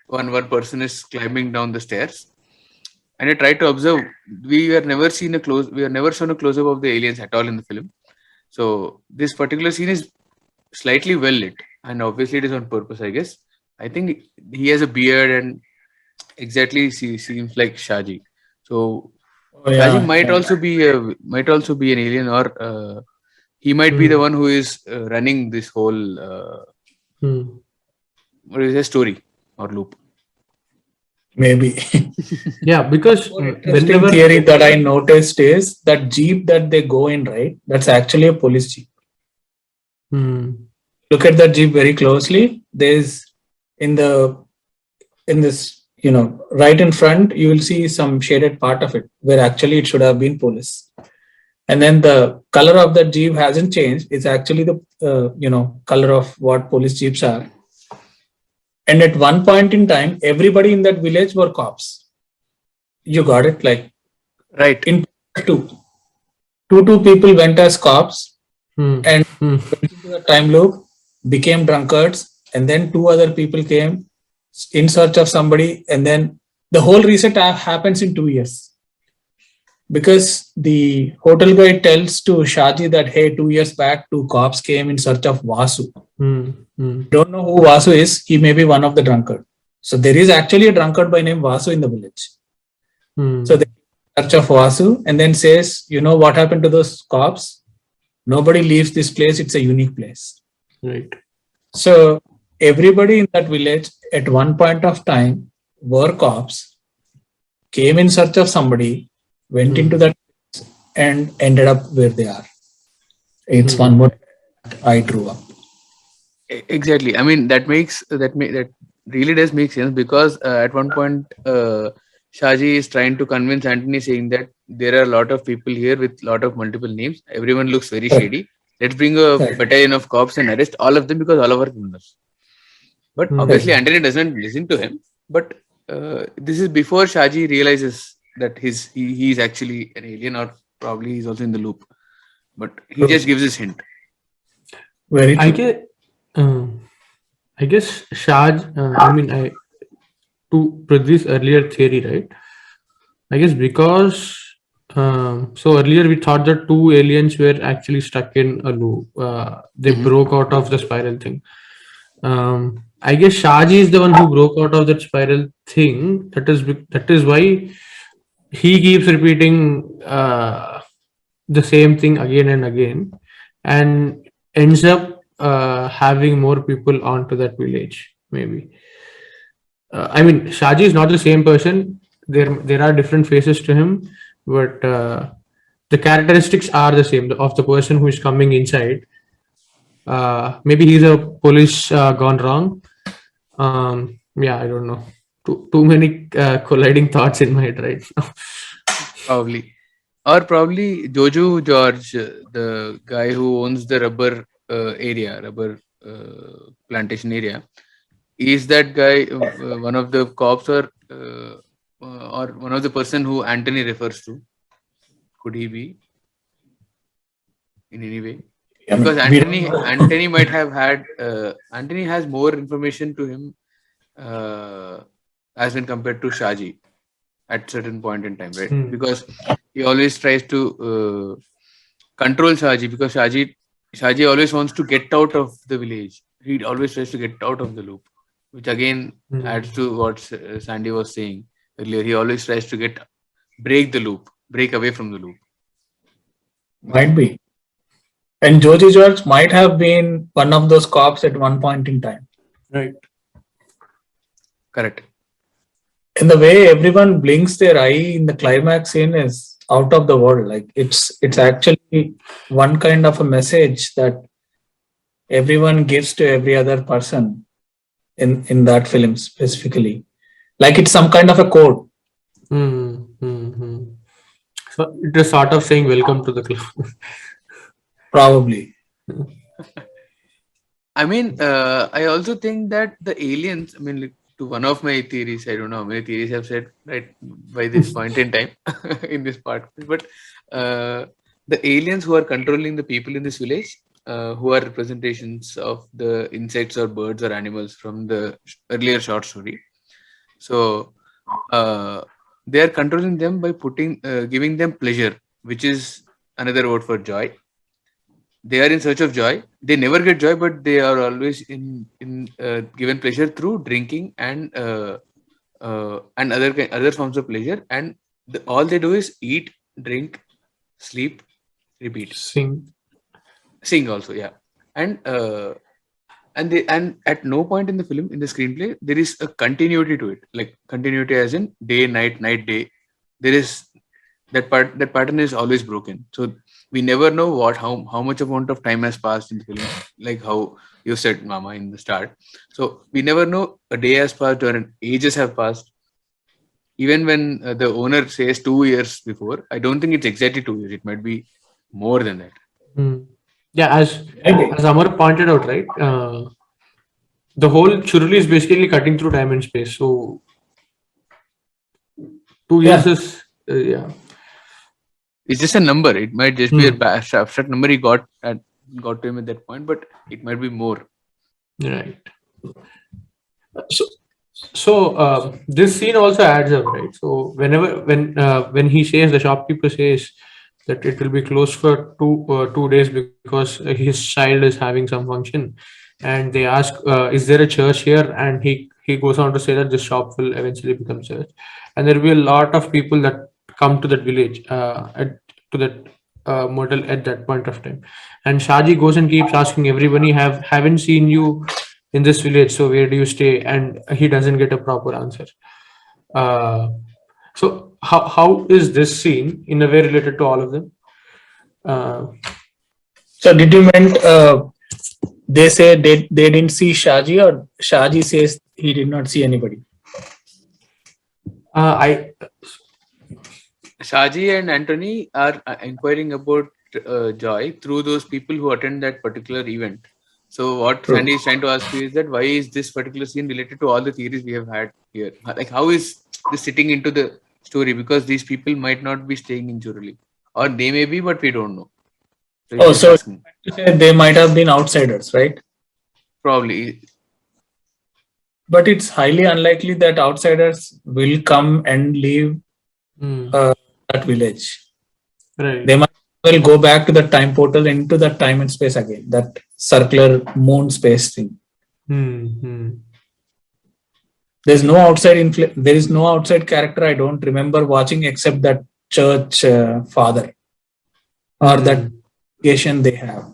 one person is climbing down the stairs. And I tried to observe. We were never shown a close up of the aliens at all in the film. So this particular scene is slightly well lit, and obviously it is on purpose, I guess. I think he has a beard and exactly seems like Shaji. So Shaji might also be an alien, or he might be the one who is running this whole what is a story or loop. Maybe. Yeah, because interesting theory that I noticed is that jeep that they go in, right? That's actually a police jeep. Look at that jeep very closely. There's in this, right in front, you will see some shaded part of it where actually it should have been police. And then the color of that jeep hasn't changed. It's actually the color of what police jeeps are. And at one point in time, everybody in that village were cops. You got it? Like, right. In two people went as cops and went into the time loop, became drunkards, and then two other people came in search of somebody, and then the whole reset happens in 2 years. Because the hotel guy tells to Shaji that, hey, 2 years back, two cops came in search of Vasu. Don't know who Vasu is. He may be one of the drunkard. So there is actually a drunkard by name Vasu in the village. So search of Vasu, and then says, you know what happened to those cops? Nobody leaves this place. It's a unique place. Right. So everybody in that village at one point of time were cops, came in search of somebody, went into that and ended up where they are. It's one more I drew up. Exactly. I mean, that really does make sense, because at one point, Shaji is trying to convince Anthony, saying that there are a lot of people here with a lot of multiple names. Everyone looks very shady. Let's bring a Right. battalion of cops and arrest all of them, because all of our criminals. But obviously, Anthony doesn't listen to him. But this is before Shaji realizes that he's actually an alien, or probably he's also in the loop. But he just gives this hint. Very I true. get. I guess Shaj. To Pradip's earlier theory, right? I guess because so earlier we thought that two aliens were actually stuck in a loop. They broke out of the spiral thing. I guess Shaji is the one who broke out of that spiral thing. That is why he keeps repeating the same thing again and again, and ends up having more people onto that village. Maybe. Shaji is not the same person. There are different faces to him, but the characteristics are the same of the person who is coming inside. Maybe he's a police gone wrong. Yeah, I don't know. Too many colliding thoughts in my head right now. Probably. Or probably Jojo George, the guy who owns the rubber plantation area. Is that guy one of the cops, or one of the person who Anthony refers to? Could he be in any way? I mean, Because we don't know. Anthony might have had Anthony has more information to him as when compared to Shaji at certain point in time, right? Because he always tries to control Shaji, because Shaji always wants to get out of the village. He always tries to get out of the loop, which again adds to what Sandy was saying earlier. He always tries to break away from the loop. Might be. And Joji George might have been one of those cops at one point in time. Right. Correct. And the way everyone blinks their eye in the climax scene is out of the world. Like it's actually one kind of a message that everyone gives to every other person in that film specifically. Like it's some kind of a code. So it is sort of saying welcome to the club. Probably. I mean, I also think that the aliens, I mean, like, to one of my theories, I don't know how many theories I've said right by this point in time in this part, but the aliens who are controlling the people in this village, who are representations of the insects or birds or animals from the earlier short story. So they are controlling them by giving them pleasure, which is another word for joy. They are in search of joy. They never get joy, but they are always in given pleasure through drinking and other forms of pleasure. And all they do is eat, drink, sleep, repeat, sing also, yeah. And at no point in the film, in the screenplay, there is a continuity to it, like continuity as in day, night, night, day. There is that pattern is always broken. So we never know how much amount of time has passed in the film, like how you said, Mama, in the start. So we never know a day has passed or an ages have passed. Even when the owner says 2 years before, I don't think it's exactly 2 years. It might be more than that. Yeah, as Amar pointed out, right? The whole Churuli is basically cutting through time and space. So 2 years is yeah. It's just a number. It might just be a abstract number he got to him at that point, but it might be more. Right. So this scene also adds up, right? So when he says, the shopkeeper says that it will be closed for 2 days because his child is having some function, and they ask, is there a church here? And he goes on to say that this shop will eventually become church, and there will be a lot of people that come to that village to that model at that point of time. And Shaji goes and keeps asking everybody, haven't seen you in this village, so where do you stay? And he doesn't get a proper answer. So how is this scene in a way related to all of them? So did you meant they say they didn't see Shaji, or Shaji says he did not see anybody? I Shaji and Anthony are inquiring about Joy through those people who attend that particular event. So what True. Sandy is trying to ask you is that why is this particular scene related to all the theories we have had here? Like how is this sitting into the story? Because these people might not be staying in Churuli, or they may be, but we don't know. So he's just So asking. they might have been outsiders, right? Probably. But it's highly unlikely that outsiders will come and leave that village. right. They might well go back to the time portal, into that time and space again, that circular moon space thing. There's no outside there is no outside character I don't remember watching except that church father or that congregation they have.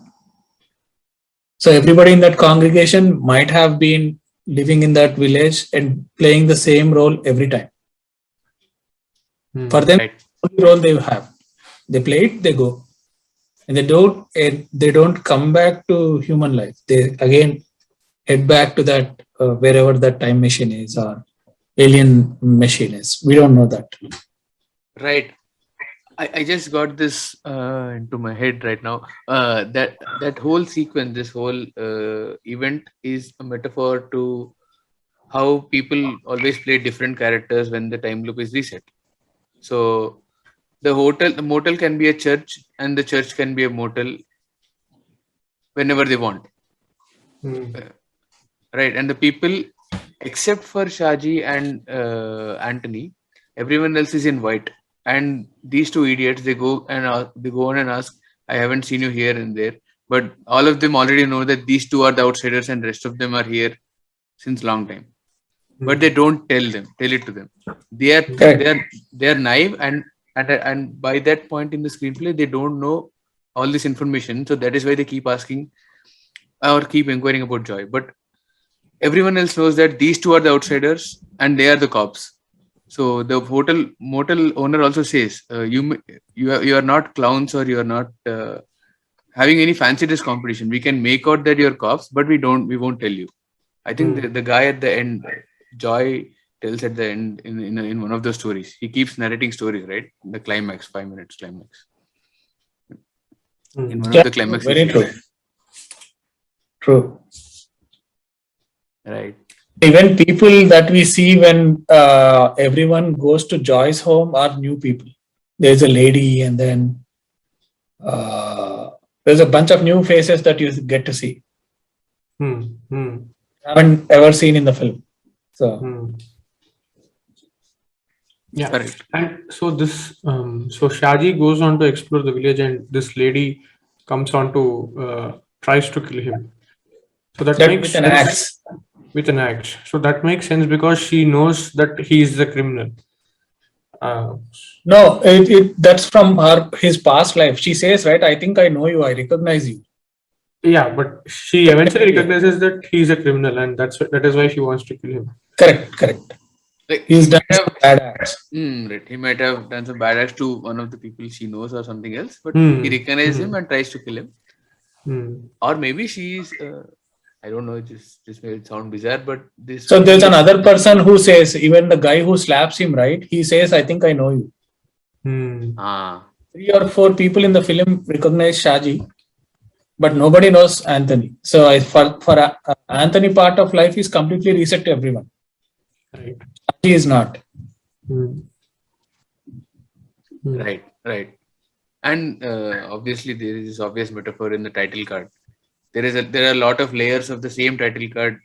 So everybody in that congregation might have been living in that village and playing the same role every time. For them, Right. the role they have, they play it, they go, and they don't come back to human life. They again head back to that wherever that time machine is or alien machine is. We don't know that. Right. I just got this into my head right now. That whole sequence, this whole event is a metaphor to how people always play different characters when the time loop is reset. So the motel can be a church, and the church can be a motel whenever they want. Right, and the people, except for Shaji and Anthony, everyone else is in white. And these two idiots, they go on and ask, "I haven't seen you here and there," but all of them already know that these two are the outsiders, and rest of them are here since long time. But they don't tell it to them. They are naive, and by that point in the screenplay, they don't know all this information. So that is why they keep asking or keep inquiring about Joy. But everyone else knows that these two are the outsiders and they are the cops. So the motel owner also says, you are not clowns, or you are not having any fancy dress competition. We can make out that you're cops, but we won't tell you. I think the guy at the end, Joy tells at the end in one of the stories. He keeps narrating stories, right? The climax, 5 minutes climax. In one of the climax, very true. True. Right. Even people that we see when everyone goes to Joy's home are new people. There's a lady, and then there's a bunch of new faces that you get to see. Haven't ever seen in the film. So yeah, correct. and so this so Shaji goes on to explore the village, and this lady comes on to tries to kill him. So that makes with an sense. axe. With an axe. So that makes sense because she knows that he is the criminal. No, that's from his past life. She says, right, I think I know you, I recognize you. Yeah, but she eventually recognizes that he's a criminal, and that is why she wants to kill him. Correct. Like He's done some bad acts. Right. He might have done some bad acts to one of the people she knows or something else, but he recognizes him and tries to kill him. Or maybe she's, I don't know, this may sound bizarre, but this. So there's another person who says, even the guy who slaps him, right? He says, I think I know you. 3 or 4 people in the film recognize Shaji, but nobody knows Anthony. So for Anthony, part of life is completely reset to everyone. Right. Shaji is not. Right. And obviously there is this obvious metaphor in the title card. There are a lot of layers of the same title card.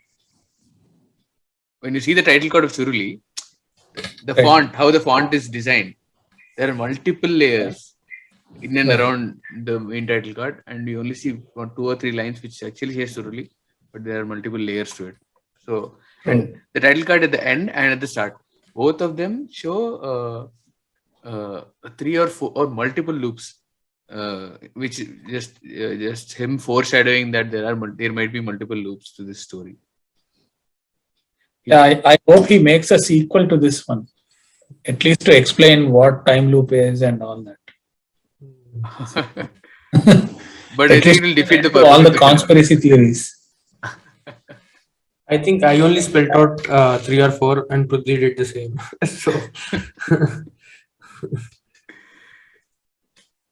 When you see the title card of Churuli, the font, how the font is designed, there are multiple layers in and around the main title card, and you only see 1, 2 or 3 lines which actually says Churuli, but there are multiple layers to it. So, and the title card at the end and at the start, both of them show uh, three or four or multiple loops, which just him foreshadowing that there might be multiple loops to this story. Yeah, I hope he makes a sequel to this one, at least to explain what time loop is and all that. But I At think least it will defeat the to purpose all of the the film. conspiracy theories. I think I only spelled out 3 or 4, and Prithvi did the same. So,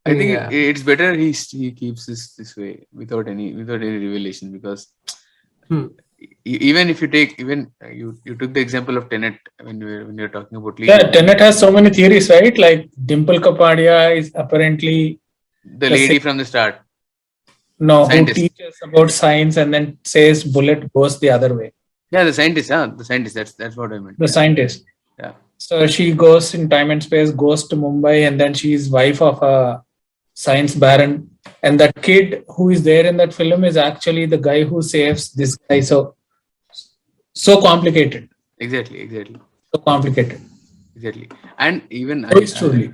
I think yeah. it's better he keeps this way without any revelation, because Hmm. even if you take you took the example of Tenet when you're talking about Yeah, Lijo, Tenet has so many theories, right? Like Dimple Kapadia is apparently the the lady same, from the start, no, who scientist. teaches about science and then says bullet goes the other way. Yeah, the scientist. Huh? The scientist. That's what I meant. The Yeah, scientist. yeah. So she goes in time and space, goes to Mumbai, and then she's wife of a science baron. And that kid who is there in that film is actually the guy who saves this guy. So complicated. Exactly. So complicated. Exactly. And even So is truly.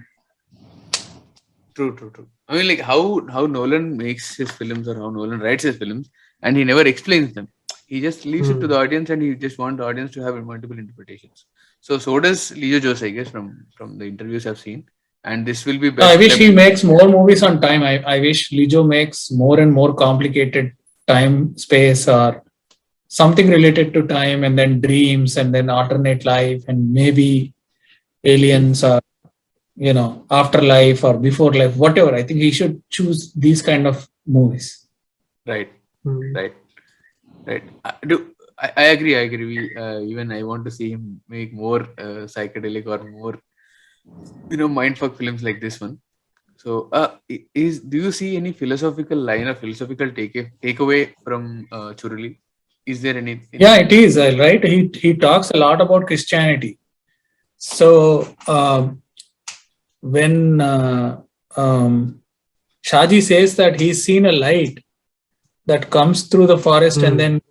true. I mean, like how Nolan makes his films or how Nolan writes his films, and he never explains them. He just leaves it to the audience, and he just wants the audience to have multiple interpretations. So does Leo Jose, I guess, from the interviews I've seen, and this will be I best wish kept. he makes more movies on time. I wish Lijo makes more and more complicated time, space, or something related to time, and then dreams, and then alternate life, and maybe aliens, or afterlife or before life, whatever. I think he should choose these kind of movies. Right. Hmm. Right. I agree. Even I want to see him make more psychedelic or more mindfuck films like this one. So, do you see any philosophical line or philosophical takeaway from Churuli? Is there Yeah, any? it is right. He talks a lot about Christianity. So when Shaji says that he's seen a light that comes through the forest and then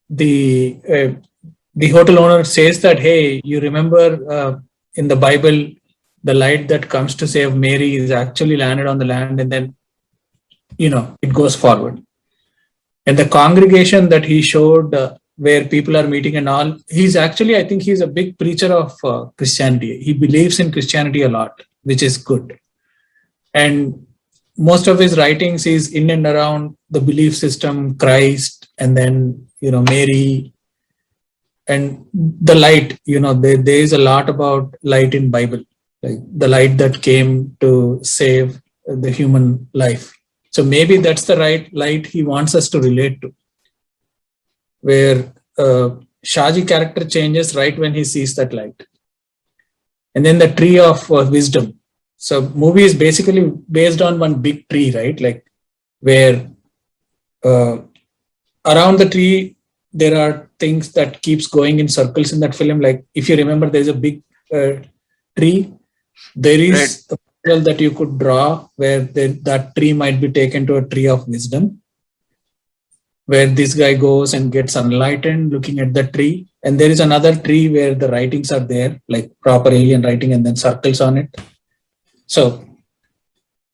the uh, the hotel owner says that, hey, you remember in the Bible, the light that comes to save Mary is actually landed on the land, and then it goes forward. And the congregation that he showed, where people are meeting and all, he's actually, I think he's a big preacher of Christianity. He believes in Christianity a lot, which is good. And most of his writings is in and around the belief system, Christ, and then Mary, and the light. There is a lot about light in Bible, like the light that came to save the human life. So maybe that's the right light he wants us to relate to, where Shaji character changes right when he sees that light. And then the tree of wisdom. So movie is basically based on one big tree, right? Like where uh, around the tree there are things that keeps going in circles in that film. Like if you remember, there's a big tree. There is a parallel that you could draw where that tree might be taken to a tree of wisdom, where this guy goes and gets enlightened looking at the tree. And there is another tree where the writings are there, like proper alien writing and then circles on it. So,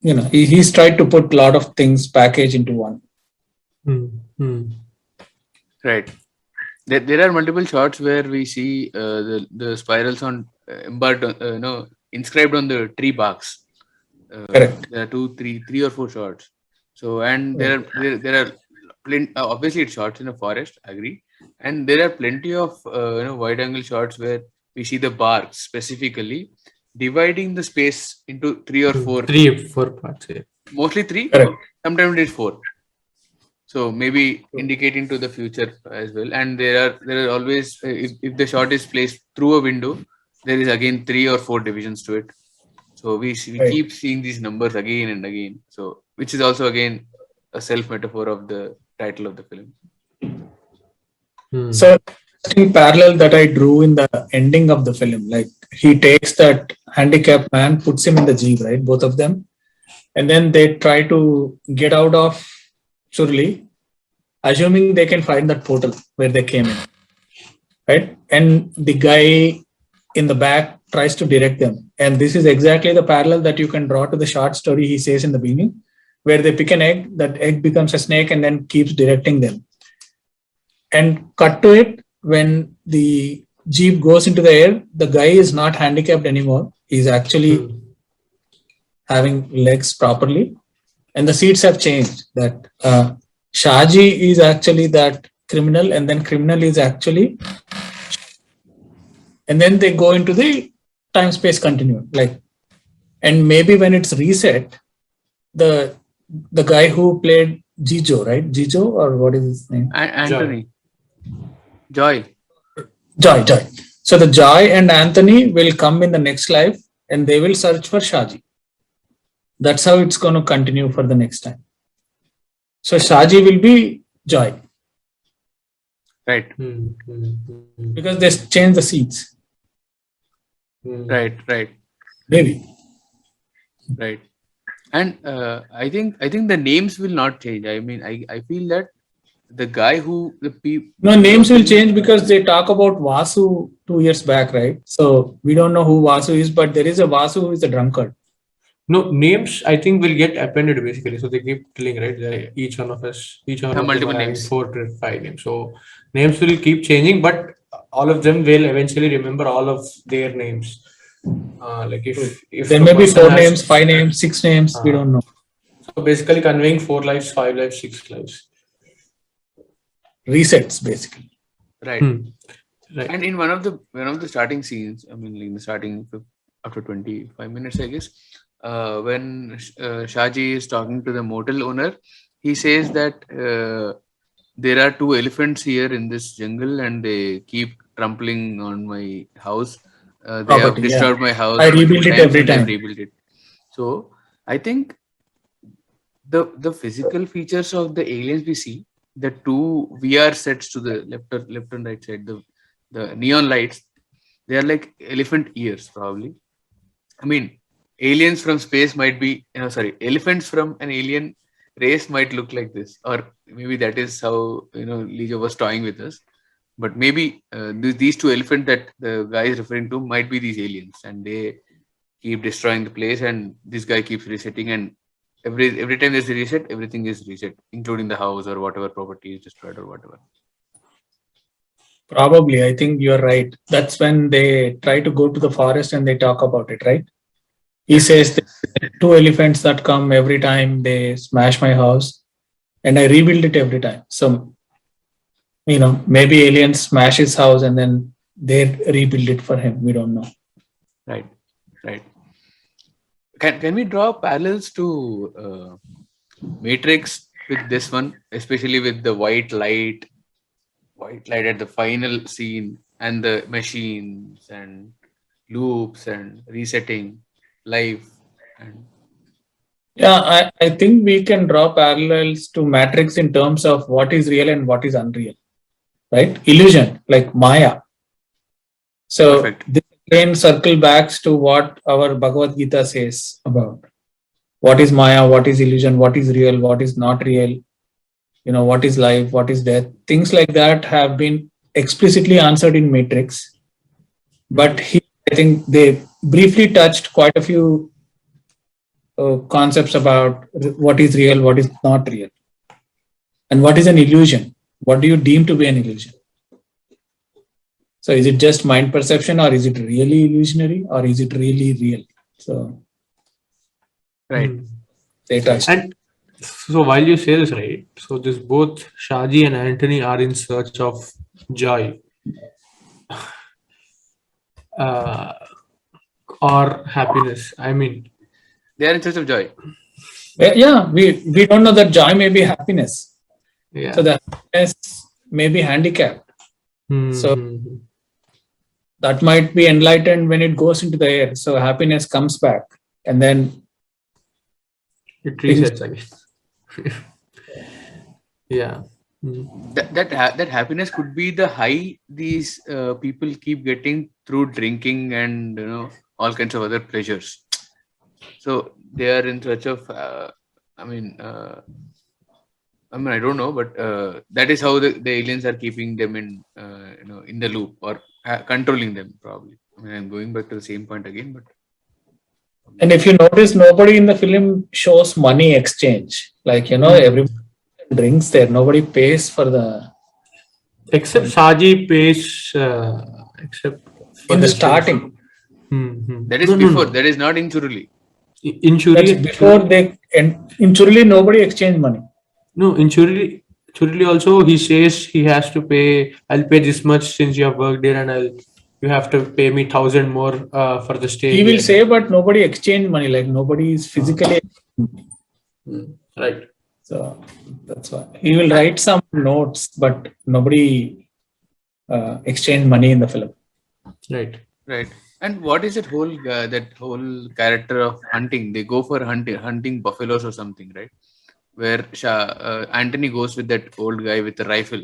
he's tried to put a lot of things packaged into one. Right. There are multiple shots where we see the spirals on inscribed on the tree barks. Correct. There are three or four shots. So, and there are obviously it's shots in a forest. Agree. And there are plenty of wide angle shots where we see the barks specifically dividing the space into three or four. 3-4 parts. Yeah. Mostly three. Correct. Sometimes it is four. So maybe indicating to the future as well. And there are always if the shot is placed through a window, there is again 3 or 4 divisions to it. So we keep seeing these numbers again and again. So which is also again a self metaphor of the title of the film. So interesting parallel that I drew in the ending of the film, like he takes that handicapped man, puts him in the jeep, right? Both of them. And then they try to get out of Churuli, assuming they can find that portal where they came in. Right? And the guy in the back tries to direct them. And this is exactly the parallel that you can draw to the short story he says in the beginning, where they pick an egg, that egg becomes a snake and then keeps directing them. And cut to it, when the jeep goes into the air, the guy is not handicapped anymore. He's actually having legs properly. And the seats have changed. That Shaji is actually that criminal, and then criminal is actually, and then they go into the time space continuum. Like, and maybe when it's reset, the guy who played Jijo, right? Jijo, or what is his name? Anthony. Joy. Joy. So the Joy and Anthony will come in the next life, and they will search for Shaji. That's how it's going to continue for the next time. So Shaji will be Joy. Right. Because they change the seats. Right. Maybe. Right. And I think the names will not change. I mean, I feel that the guy who the people. No, names will change because they talk about Vasu 2 years back, right? So we don't know who Vasu is, but there is a Vasu who is a drunkard. No, names I think will get appended basically. So they keep telling, right? Each one of them multiple are having names. 4 to 5 names. So names will keep changing, but all of them will eventually remember all of their names. Like if there may be 4 names, 5 names, 6 names, we don't know. So basically conveying 4 lives, 5 lives, 6 lives. Resets basically. Right. Right. And in one of the starting scenes, I mean, in the starting after 25 minutes, I guess, when Shaji is talking to the motel owner, he says that there are 2 elephants here in this jungle, and they keep trampling on my house. They have disturbed my house. I rebuild it every time. Rebuild it. So I think the physical features of the aliens we see, the 2 VR sets to the left and right side, the neon lights, they are like elephant ears probably. I mean, aliens from space might be, elephants from an alien race might look like this, or maybe that is how Lijo was toying with us. But maybe these 2 elephants that the guy is referring to might be these aliens, and they keep destroying the place, and this guy keeps resetting, and every time there's a reset, everything is reset, including the house or whatever property is destroyed or whatever. Probably, I think you're right. That's when they try to go to the forest and they talk about it, right? He says there are 2 elephants that come every time they smash my house, and I rebuild it every time. So, maybe aliens smash his house and then they rebuild it for him. We don't know. Right. Can we draw parallels to Matrix with this one, especially with the white light at the final scene, and the machines and loops and resetting life? And yeah, I think we can draw parallels to Matrix in terms of what is real and what is unreal, right? Illusion, like Maya. So this again circle backs to what our Bhagavad Gita says about what is Maya, what is illusion, what is real, what is not real, what is life, what is death. Things like that have been explicitly answered in Matrix. But here, I think they briefly touched quite a few concepts about what is real, what is not real, and what is an illusion. What do you deem to be an illusion? So is it just mind perception, or is it really illusionary, or is it really real? So, right. They touched. And so while you say this, right, so this both Shaji and Anthony are in search of joy or happiness. I mean, they are in search of joy. Yeah, we don't know that joy may be happiness. Yeah. So the happiness may be handicapped. So that might be enlightened when it goes into the air. So happiness comes back, and then it resets again. Yeah. That happiness could be the high these people keep getting through drinking and all kinds of other pleasures. So they are in search of I don't know, but that is how the aliens are keeping them in in the loop, or controlling them probably. mean, I'm going back to the same point again, but And if you notice, nobody in the film shows money exchange. Like, everybody drinks there. Nobody pays for the. Except Saji pays, except for In the the sheriff. starting. that is No, before. no. That is not in Churuli. In That's Churi, before they. And in Churuli, nobody exchanged money. no, in Churuli also he says he has to pay. I'll pay this much since you have worked there, and you have to pay me 1,000 more for the stay He will here. say, but nobody exchanged money. Like nobody is physically. Right. So that's why he will write some notes, but nobody exchanged money in the film. Right. Right. And what is that whole character of hunting? They go for hunting buffaloes or something, right? Where Anthony goes with that old guy with the rifle,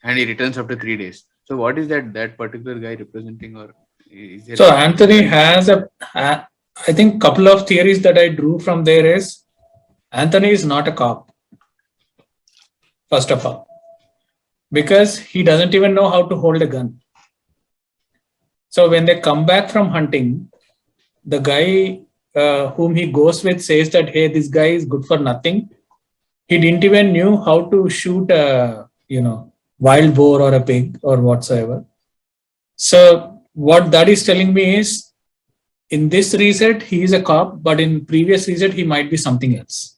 and he returns after 3 days. So what is that particular guy representing, or is there? So Anthony has I think couple of theories that I drew from there is Anthony is not a cop, first of all, because he doesn't even know how to hold a gun. So when they come back from hunting, the guy whom he goes with says that, hey, this guy is good for nothing. He didn't even knew how to shoot a wild boar or a pig or whatsoever. So what that is telling me is, in this reset he is a cop, but in previous reset he might be something else.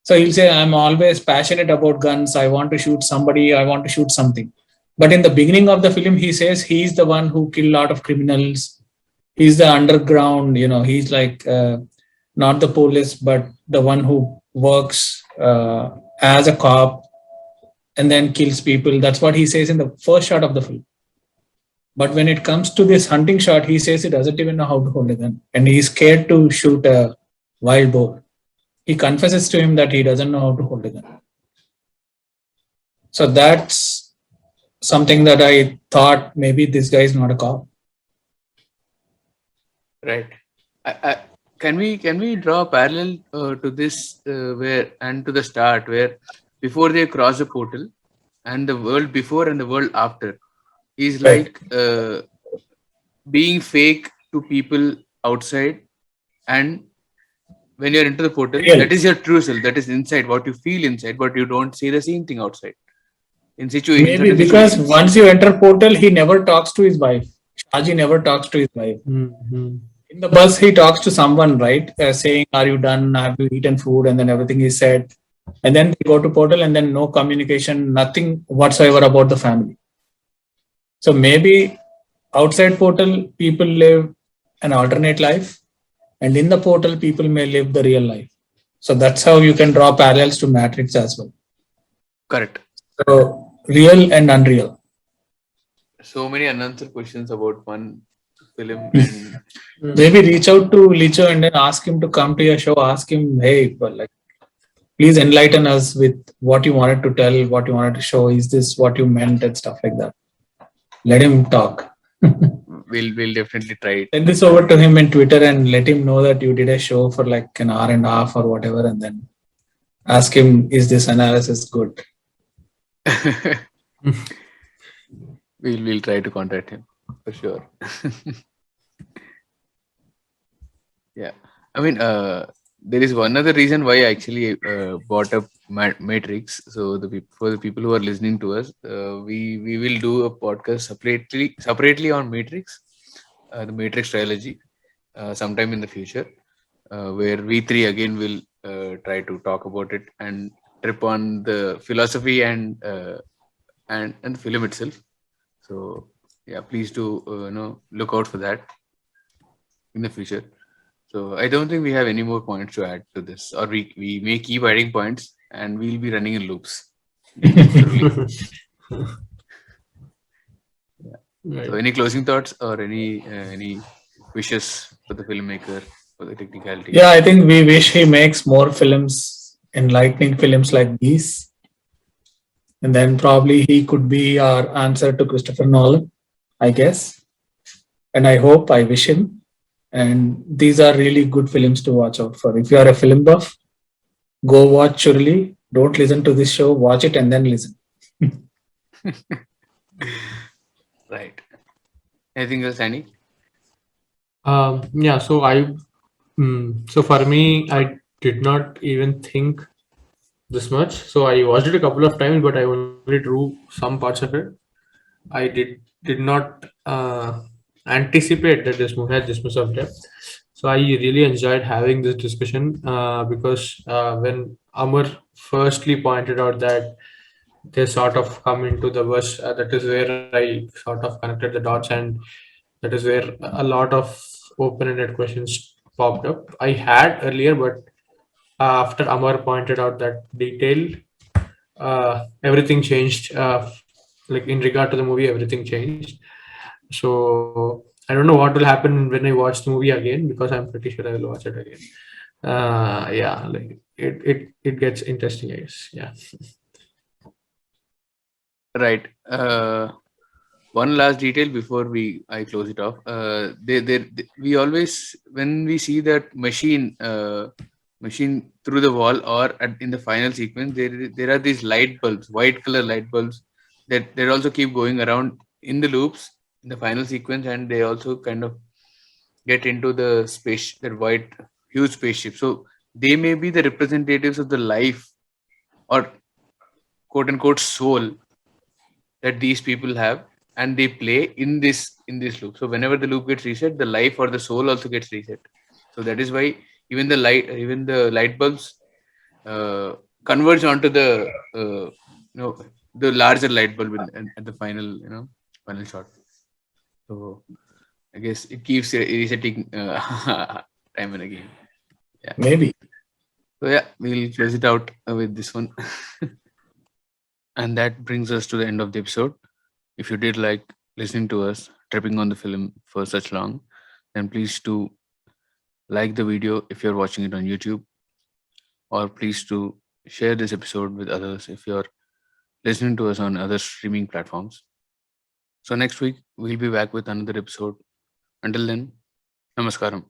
So he'll say, I'm always passionate about guns. I want to shoot somebody. I want to shoot something. But in the beginning of the film, he says he's the one who killed a lot of criminals. He's the underground, he's like not the police, but the one who works as a cop and then kills people. That's what he says in the first shot of the film. But when it comes to this hunting shot, he says he doesn't even know how to hold a gun. And he's scared to shoot a wild boar. He confesses to him that he doesn't know how to hold a gun. So that's something that I thought maybe this guy is not a cop. Right. Can we draw a parallel to this to the start, where before they cross the portal and the world before and the world after is like being fake to people outside, and when you're into the portal, that is your true self, that is inside, what you feel inside, but you don't say the same thing outside. In situations, maybe because once you enter portal, he never talks to his wife. Shaji never talks to his wife. In the bus, he talks to someone, right? Saying, are you done? Have you eaten food? And then everything is said. And then they go to portal and then no communication, nothing whatsoever about the family. So maybe outside portal, people live an alternate life. And in the portal, people may live the real life. So that's how you can draw parallels to Matrix as well. Correct. So real and unreal. So many unanswered questions about one film. And maybe reach out to Lijo and then ask him to come to your show. Ask him, hey, but like, please enlighten us with what you wanted to tell, what you wanted to show. Is this what you meant and stuff like that? Let him talk. we'll definitely try it. Send this over to him in Twitter and let him know that you did a show for like an hour and a half or whatever, and then ask him, is this analysis good? We'll try to contact him for sure. Yeah, I mean, there is one other reason why I actually bought up Matrix. So for the people who are listening to us, we will do a podcast separately on Matrix, the Matrix trilogy, sometime in the future, where we three again will try to talk about it and trip on the philosophy and the film itself. So yeah, please do look out for that in the future. So I don't think we have any more points to add to this, or we may keep adding points and we'll be running in loops. Right. So any closing thoughts or any wishes for the filmmaker, for the technicality? Yeah, I think we wish he makes more films, enlightening films like these. And then probably he could be our answer to Christopher Nolan, I guess. And I wish him. And these are really good films to watch out for. If you are a film buff, go watch Churuli. Don't listen to this show. Watch it and then listen. Right. Anything else, Annie? Yeah, so for me, I did not even think this much. So I watched it a couple of times, but I only drew some parts of it. I did not anticipate that this movie had this much of depth. So I really enjoyed having this discussion because when Amar firstly pointed out that they sort of come into the bus, that is where I sort of connected the dots, and that is where a lot of open-ended questions popped up. I had earlier, but after Amar pointed out that detail, everything changed. Like in regard to the movie, everything changed. So I don't know what will happen when I watch the movie again, because I'm pretty sure I will watch it again. Yeah, like it gets interesting, I guess. Yeah. Right. One last detail before I close it off. We always, when we see that machine through the wall or in the final sequence, there are these light bulbs, white color light bulbs that also keep going around in the loops in the final sequence, and they also kind of get into the space, that white huge spaceship. So they may be the representatives of the life, or quote unquote soul, that these people have, and they play in this loop. So whenever the loop gets reset, the life or the soul also gets reset. So that is why even the light bulbs uh, converge onto the larger light bulb at the final shot. So I guess it keeps resetting time and again. Yeah. Maybe. So yeah, we'll close it out with this one. And that brings us to the end of the episode. If you did like listening to us tripping on the film for such long, then please do like the video if you're watching it on YouTube, or please do share this episode with others if you're listening to us on other streaming platforms. So next week we'll be back with another episode. Until then, Namaskaram.